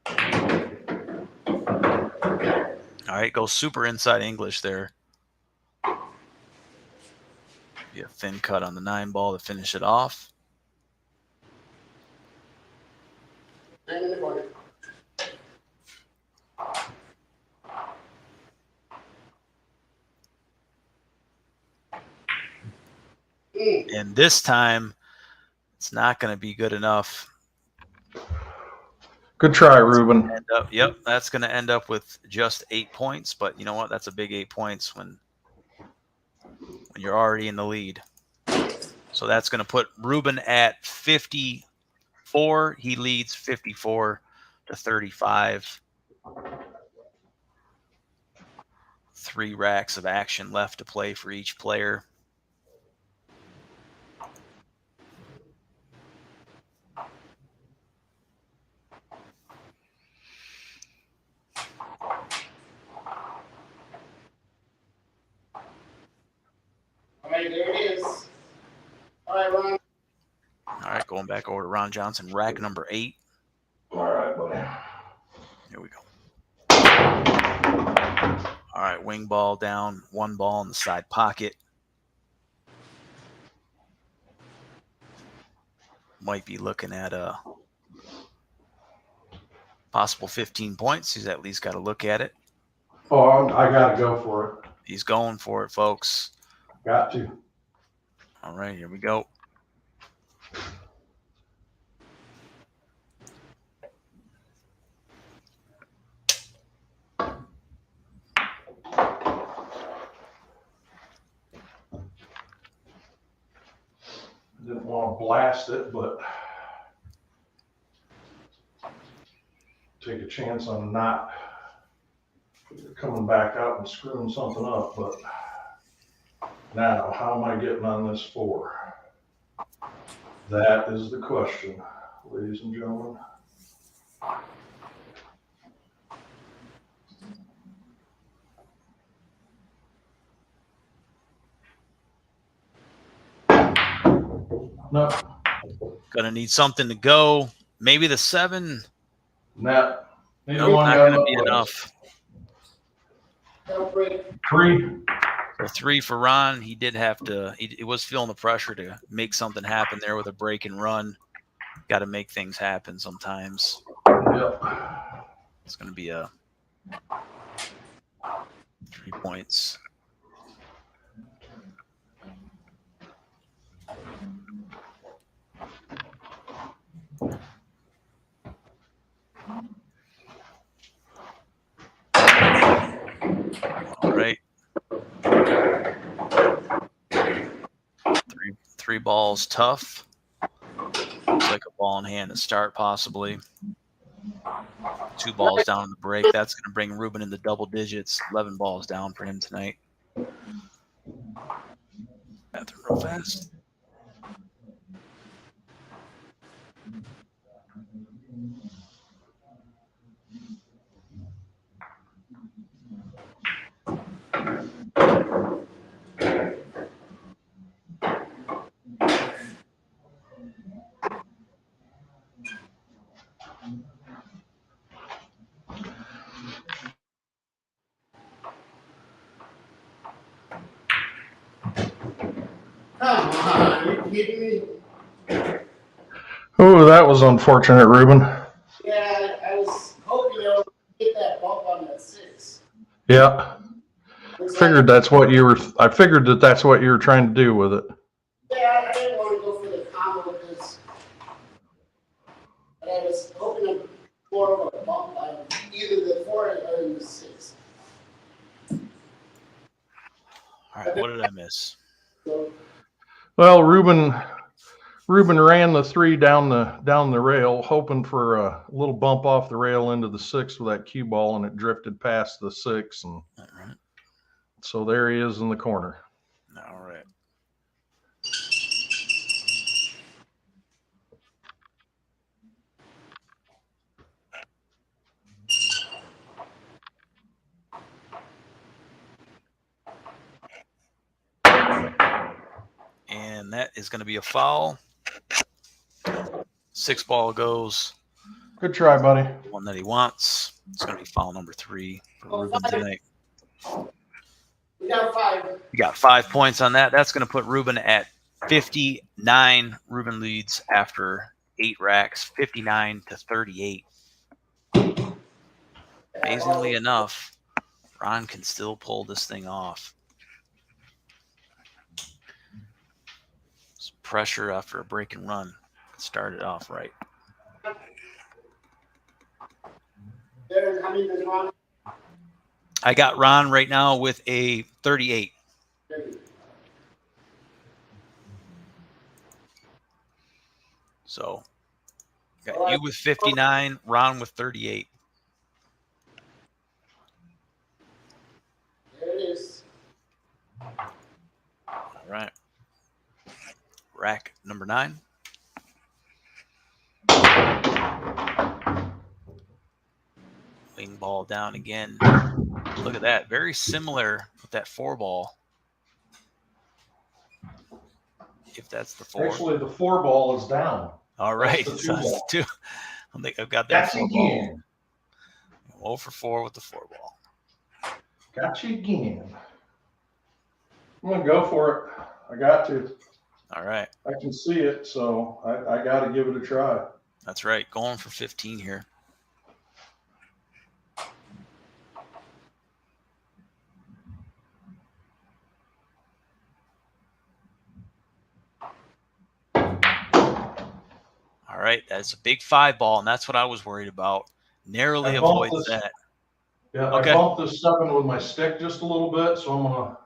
All right, go super inside English there. Be a thin cut on the 9 ball to finish it off. And this time, it's not going to be good enough. Good try, Ruben. Yep, that's going to end up with just 8 points. But you know what? That's a big 8 points when you're already in the lead. So that's going to put Ruben at 54. He leads 54-35. 3 racks of action left to play for each player. All right, there it is. All right, Ron. All right, going back over to Ron Johnson, rack number 8. All right, buddy. Here we go. All right, wing ball down, 1 ball in the side pocket. Might be looking at a possible 15 points. He's at least got to look at it. Oh, I got to go for it. He's going for it, folks. Got to. All right, here we go. Didn't want to blast it, but take a chance on not coming back out and screwing something up. But now, how am I getting on this 4? That is the question, ladies and gentlemen. No. Gonna need something to go. Maybe the 7. Net. Nope, not gonna be enough. 3. So 3 for Ron. He did have to. He was feeling the pressure to make something happen there with a break and run. Got to make things happen sometimes. Yep. It's gonna be a 3 points. All right. 3 balls tough. Looks like a ball in hand to start, possibly. 2 balls down in the break. That's going to bring Ruben into double digits. 11 balls down for him tonight. Bathroom real fast. Come on, are you kidding me? Oh, that was unfortunate, Ruben. Yeah, I was hoping I would get that bump on that 6. Yeah. Figured that's what you were. I figured that that's what you were trying to do with it. Yeah, I didn't want to go for the combo because I was hoping more of a bump on either the 4 or the 6. All right, what did I miss? Well, Ruben ran the 3 down the rail, hoping for a little bump off the rail into the 6 with that cue ball, and it drifted past the 6, and All right. so there he is in the corner. All right. And that is going to be a foul. 6 ball goes. Good try, buddy. The one that he wants. It's going to be foul number 3 for Ruben tonight. We got 5. We got 5 points on that. That's going to put Ruben at 59. Ruben leads after 8 racks, 59-38. Amazingly enough, Ron can still pull this thing off. It's pressure after a break and run. Started off right. How many does Ron? I got Ron right now with a 38. So got you with 59, Ron with 38. There it is. All right. Rack number 9. Wing ball down again. Look at that. Very similar with that 4 ball. If that's the 4. Actually, the 4 ball is down. All right. That's the 2 So ball. it's 2. I think I've got that Got 4 you ball. again. 0 for 4 with the 4 ball. Got you again. I'm going to go for it. I got to. All right. I can see it, so I got to give it a try. That's right. Going for 15 here. All right, that's a big 5 ball, and that's what I was worried about. Narrowly avoids that. Yeah, Okay. I bumped this 7 with my stick just a little bit, so I'm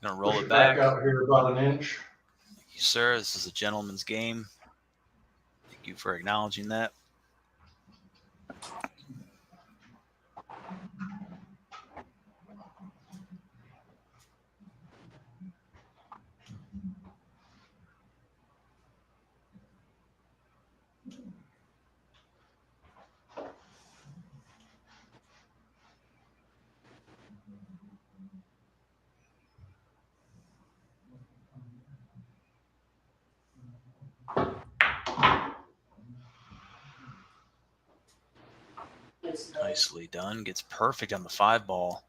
Gonna roll push it back. out here about an inch. Thank you, sir. This is a gentleman's game. Thank you for acknowledging that. Nicely done. Gets perfect on the 5 ball.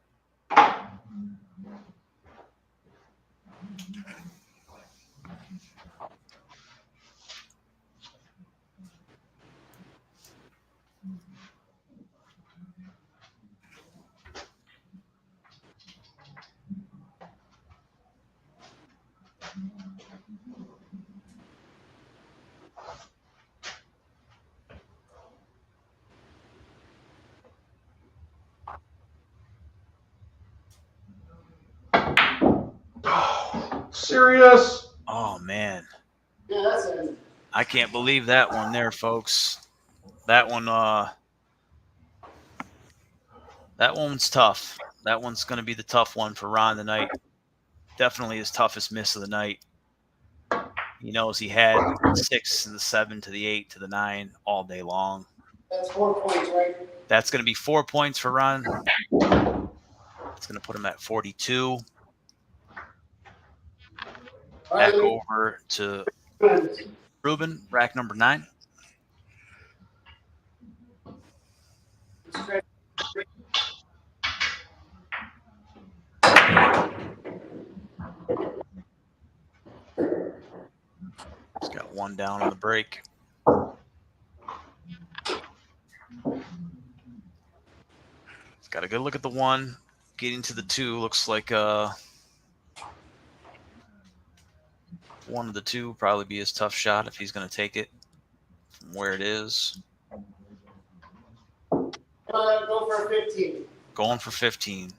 Serious? Oh, man. Yeah, that's it. I can't believe that one there, folks. That one's tough. That one's going to be the tough one for Ron tonight. Definitely his toughest miss of the night. He knows he had 6 to the 7 to the 8 to the 9 all day long. That's 4 points, right? That's going to be 4 points for Ron. It's going to put him at 42. Back over to Ruben, rack number 9. He's got 1 down on the break. He's got a good look at the 1. Getting to the 2 looks like 1 of the 2 probably be his tough shot if he's going to take it from where it is. Go for 15. Going for 15.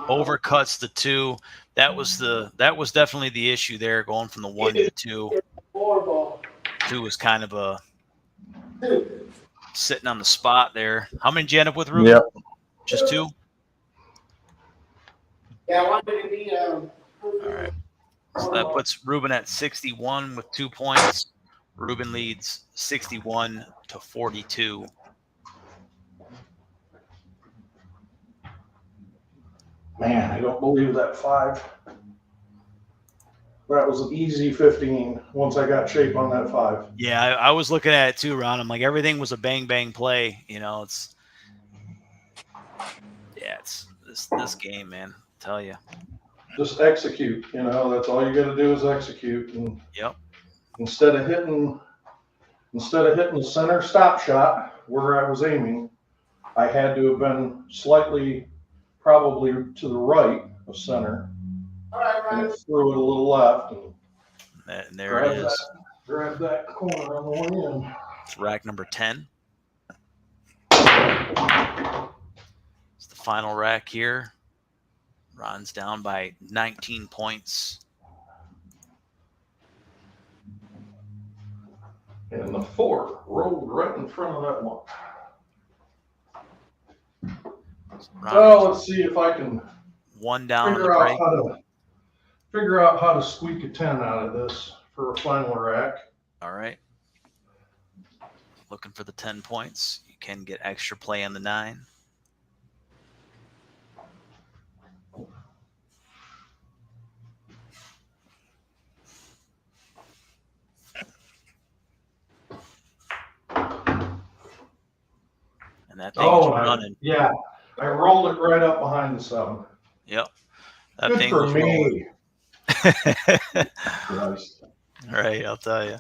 overcuts the 2. That was definitely the issue there, going from the 1 to the 2. 2 was kind of a sitting on the spot there. How many did you end up with, Ruben? Yep. Just 2? Yeah, I wanted to be. All right. So that puts Ruben at 61 with 2 points. Ruben leads 61 to 42. Man, I don't believe that 5. That was an easy 15 once I got shape on that 5. Yeah, I was looking at it too, Ron. I'm like, everything was a bang bang play. It's this game, man. I'll tell you. Just execute. That's all you got to do is execute. And yep. Instead of hitting the center stop shot where I was aiming, I had to have been slightly, probably to the right of center. And it threw it a little left. And there it is. Grab that corner on the way in. It's rack number 10. It's the final rack here. Ron's down by 19 points. And the 4 rolled right in front of that 1. Let's see if I can 1 down on the break. Figure out how to squeak a 10 out of this for a final rack. All right. Looking for the 10 points. You can get extra play on the 9. And that thing is running. Yeah. I rolled it right up behind the 7. Yep. That Good thing for was me. Right, I'll tell you.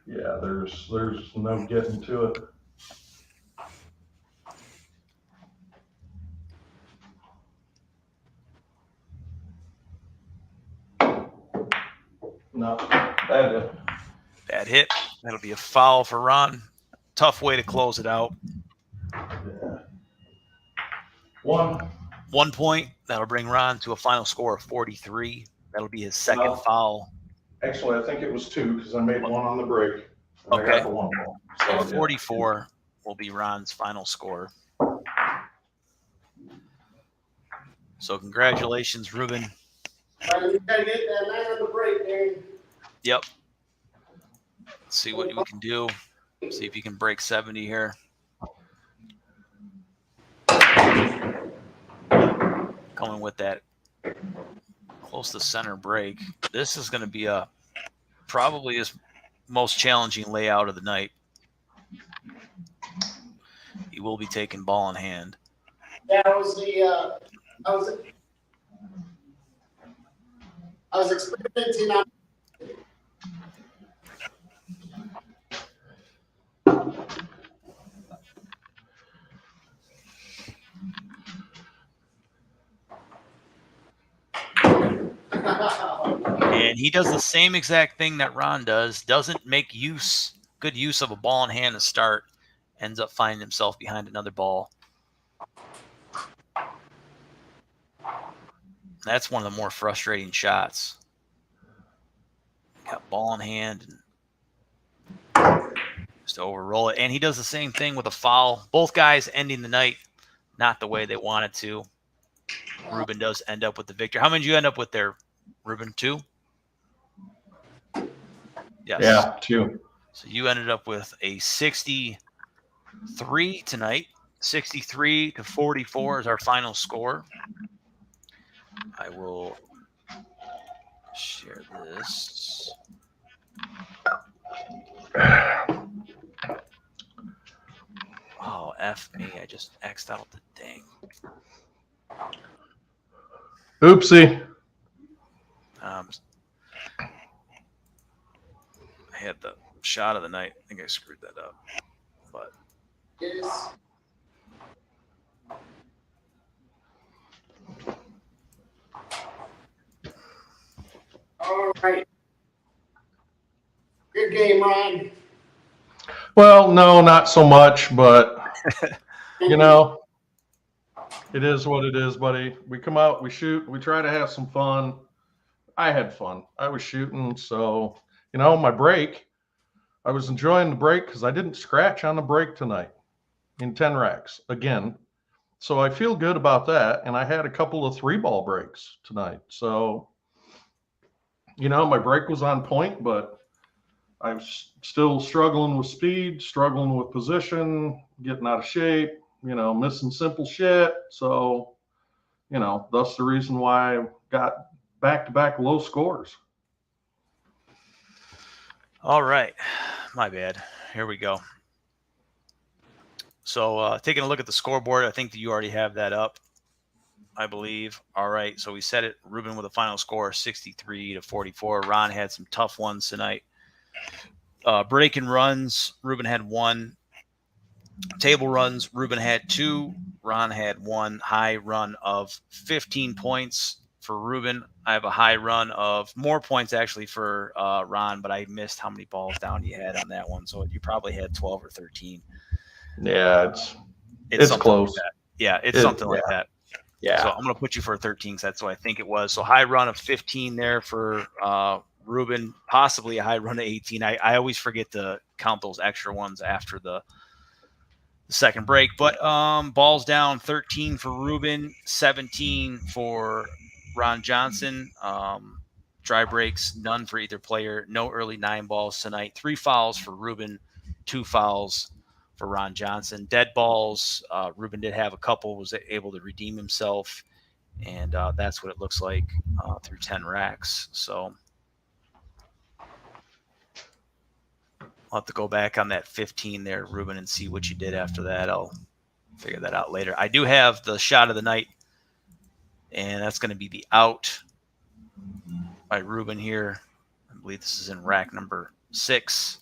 Yeah, there's no getting to it. No, bad hit. That'll be a foul for Ron. Tough way to close it out. Yeah. 1 point. That'll bring Ron to a final score of 43. That'll be his second foul. Actually, I think it was 2 because I made 1 on the break. Okay. I got the 1 ball. So 44 will be Ron's final score. So congratulations, Ruben. You gotta get that 9 on the break, man. Yep. Let's see what we can do. See if you can break 70 here. Coming with that close to center break. This is going to be probably his most challenging layout of the night. He will be taking ball in hand. That was I was experimenting on. And he does the same exact thing that Ron does. Doesn't make good use of a ball in hand to start. Ends up finding himself behind another ball. That's one of the more frustrating shots. Got ball in hand and just to overroll it. And he does the same thing with a foul. Both guys ending the night not the way they wanted to. Ruben does end up with the victory. How many did you end up with there, Ruben? 2? Yes. Yeah, 2. So you ended up with a 63 tonight. 63 to 44 is our final score. I will share this. Oh, F me. I just X'd out the thing. Oopsie. I had the shot of the night. I think I screwed that up. But Yes. game, Ron? Well, no, not so much, but you know, it is what it is, buddy. We come out, we shoot, we try to have some fun. I had fun. I was shooting, so you know, my break. I was enjoying the break because I didn't scratch on the break tonight in 10 racks again. So I feel good about that. And I had a couple of 3-ball breaks tonight. So, you know, my break was on point, but I was still struggling with speed, struggling with position, getting out of shape, you know, missing simple shit. So, you know, that's the reason why I got back-to-back low scores. All right. My bad. Here we go. So taking a look at the scoreboard, I think that you already have that up, I believe. All right. So we set it. Ruben with a final score of 63-44. Ron had some tough ones tonight. Breaking runs, Ruben had 1. Table runs, Ruben had 2. Ron had 1. High run of 15 points for Ruben. I have a high run of more points actually for Ron, but I missed how many balls down you had on that one. So you probably had 12 or 13. Yeah, it's close. Like yeah, it's something like that. Yeah. So I'm going to put you for 13 because that's what I think it was. So high run of 15 there for Ruben, possibly a high run of 18. I always forget to count those extra ones after the second break. But balls down 13 for Ruben, 17 for Ron Johnson. Dry breaks, none for either player. No early 9 balls tonight. 3 fouls for Ruben, 2 fouls for Ron Johnson. Dead balls, Ruben did have a couple, was able to redeem himself, and that's what it looks like through 10 racks. So I'll have to go back on that 15 there, Ruben, and see what you did after that. I'll figure that out later. I do have the shot of the night, and that's going to be the out by Ruben here. I believe this is in rack number 6.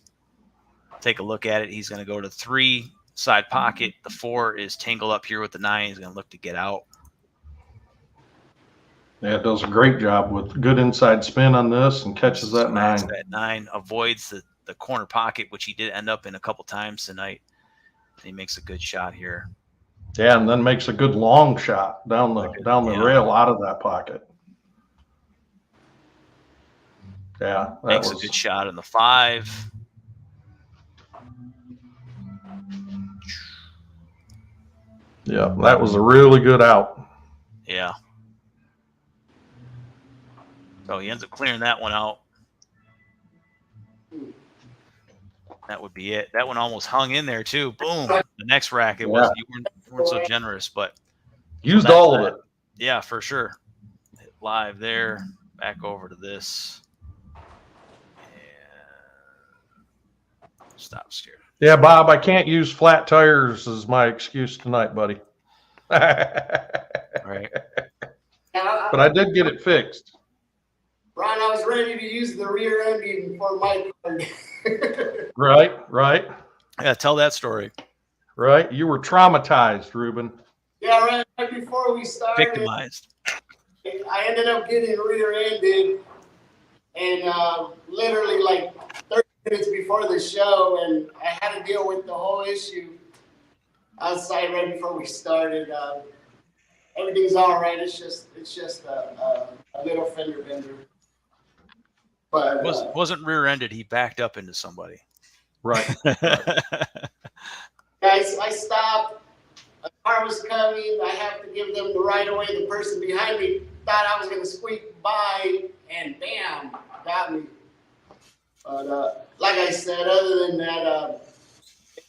Take a look at it. He's going to go to 3, side pocket. The 4 is tangled up here with the 9. He's going to look to get out. Yeah, it does a great job with good inside spin on this and catches that 9. That 9 avoids the corner pocket, which he did end up in a couple times tonight. And he makes a good shot here. Yeah, and then makes a good long shot down the rail out of that pocket. Yeah, makes a good shot in the 5. Yeah, that was a really good out. Yeah. So he ends up clearing that one out. That would be it. That one almost hung in there too. Boom. The next rack, you weren't so generous, but used all of it. Yeah, for sure. Hit live there. Back over to this. And stop steering. Yeah, Bob, I can't use flat tires as my excuse tonight, buddy. Right. But I did get it fixed. Ron, I was ready to use the rear ending for my card. Right. Yeah, tell that story. Right. You were traumatized, Ruben. Yeah, right before we started. Victimized. I ended up getting rear-ended, and literally like 30 minutes before the show, and I had to deal with the whole issue outside right before we started. Everything's all right. It's just a little fender bender. But wasn't rear-ended. He backed up into somebody. Right. Guys, I stopped. A car was coming. I have to give them the right of way. The person behind me thought I was going to squeak by, and bam, got me. But like I said, other than that,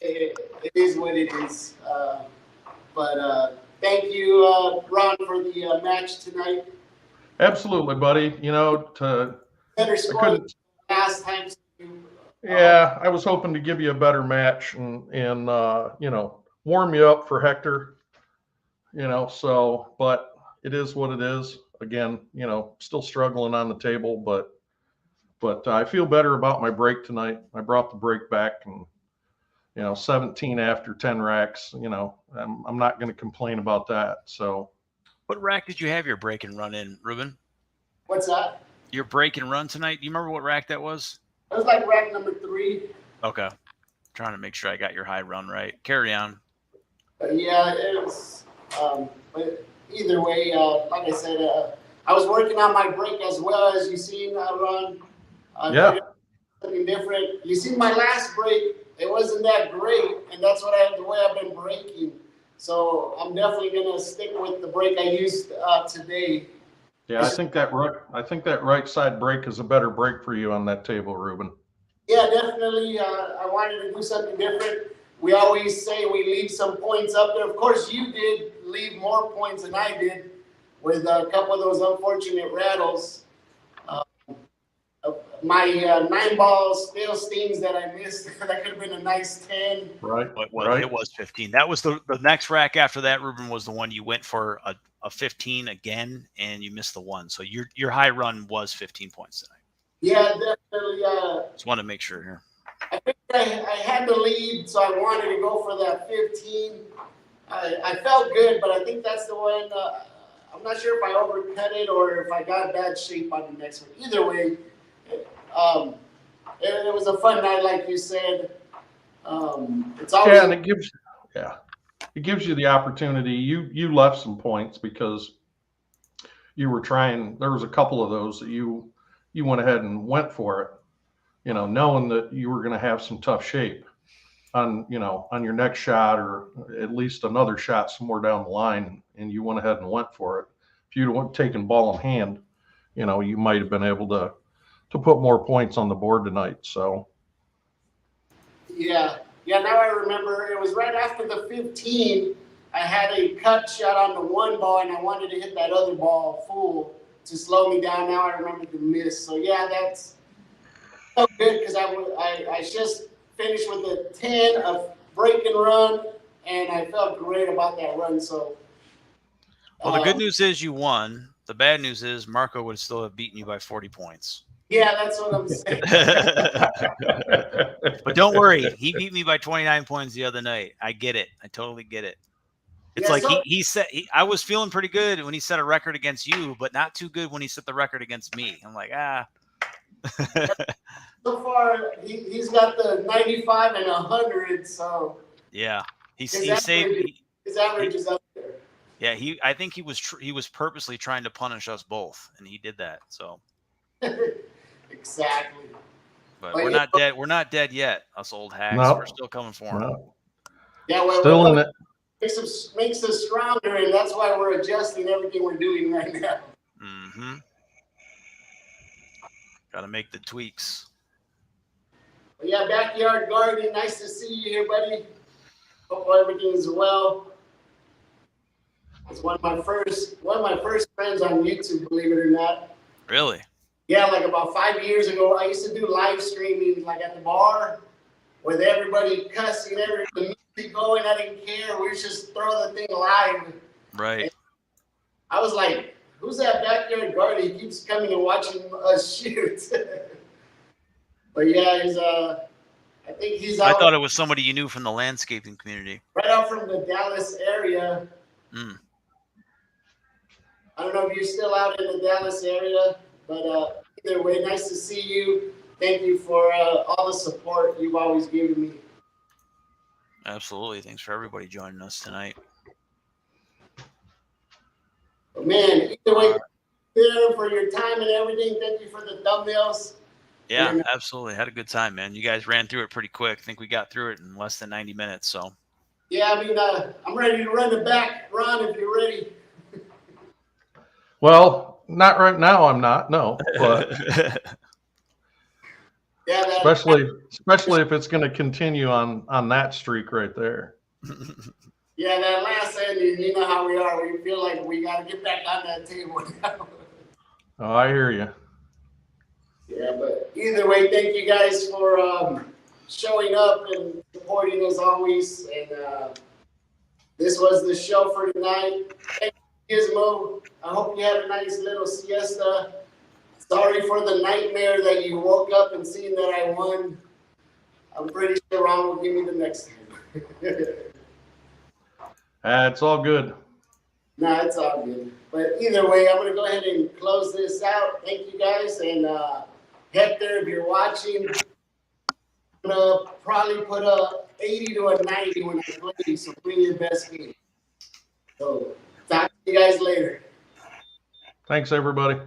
it is what it is. But thank you, Ron, for the match tonight. Absolutely, buddy. You know, better score than last time. Yeah, I was hoping to give you a better match and you know, warm you up for Hector. You know, so but it is what it is. Again, you know, still struggling on the table, but I feel better about my break tonight. I brought the break back, and you know, 17 after 10 racks. You know, I'm not going to complain about that. So, what rack did you have your break and run in, Ruben? What's that? Your break and run tonight. Do you remember what rack that was? It was like rack number 3. 3. Okay. Trying to make sure I got your high run right. Carry on. Yeah, it was. But either way, like I said, I was working on my break as well, as you seen run. Yeah. Something different. You see my last break, it wasn't that great, and that's the way I've been breaking. So I'm definitely gonna stick with the break I used today. Yeah, I think that right side break is a better break for you on that table, Ruben. Yeah, definitely. I wanted to do something different. We always say we leave some points up there. Of course, you did leave more points than I did with a couple of those unfortunate rattles. My 9-ball still stings that I missed. That could have been a nice 10. Right. It was 15. That was the next rack after that, Ruben, was the one you went for a 15 again, and you missed the one. So your high run was 15 points tonight. Yeah, definitely. Just want to make sure here. I think I had the lead, so I wanted to go for that 15. I felt good, but I think that's the one. I'm not sure if I overcut it or if I got bad shape on the next one. Either way, it was a fun night, like you said. It's always and it gives you the opportunity. You left some points because you were trying. There was a couple of those that you went ahead and went for it, knowing that you were going to have some tough shape on your next shot, or at least another shot somewhere down the line, and you went ahead and went for it. If you'd have taken ball in hand, you might have been able to put more points on the board tonight. So yeah. Now I remember it was right after the 15. I had a cut shot on the 1 ball, and I wanted to hit that other ball full to slow me down. Now I remember the miss. So yeah, that's so good because I just finished with a 10 of break and run, and I felt great about that run. So well, the good news is you won. The bad news is Marco would still have beaten you by 40 points. Yeah, that's what I'm saying. But don't worry, he beat me by 29 points the other night. I get it. I totally get it. It's he said I was feeling pretty good when he set a record against you, but not too good when he set the record against me. I'm like, So far, he's got the 95 and 100. So yeah, his average is up there. Yeah, I think he was purposely trying to punish us both, and he did that. So exactly. But we're not dead. We're not dead yet. Us old hags. No. We're still coming for him. No. Yeah, well, still in it. Makes us stronger, and that's why we're adjusting everything we're doing right now. Mm-hmm. Got to make the tweaks. Well, yeah, Backyard Gardening. Nice to see you here, buddy. Hope everything is well. It's one of my first friends on YouTube, believe it or not. Really? Yeah, like about 5 years ago, I used to do live streaming, like at the bar, with everybody cussing, the music going. I didn't care. We just throw the thing live. Right. And I was like, "Who's that Backyard Garden? He keeps coming and watching us shoot." But yeah, I think he's out. I thought it was somebody you knew from the landscaping community. Right out from the Dallas area. I don't know if you're still out in the Dallas area, but either way, nice to see you. Thank you for all the support you've always given me. Absolutely. Thanks for everybody joining us tonight. But man, either way, for your time and everything. Thank you for the thumbnails. Yeah, absolutely. Had a good time, man. You guys ran through it pretty quick. I think we got through it in less than 90 minutes. So. Yeah, I mean, I'm ready to run it back, Ron, if you're ready. Well, not right now. I'm not. No, but yeah, especially if it's going to continue on that streak right there. Yeah, that last ending, you know how we are. We feel like we got to get back on that table now. Oh, I hear you. Yeah, but either way, thank you guys for showing up and supporting as always. And this was the show for tonight. Thank you, Gizmo. I hope you had a nice little siesta. Sorry for the nightmare that you woke up and seen that I won. I'm pretty sure Ron will give me the next time. It's all good. No, it's all good. But either way, I'm going to go ahead and close this out. Thank you guys. And Hector, if you're watching, gonna probably put a 80 to a 90 when I play. So bring your best game. So talk to you guys later. Thanks, everybody.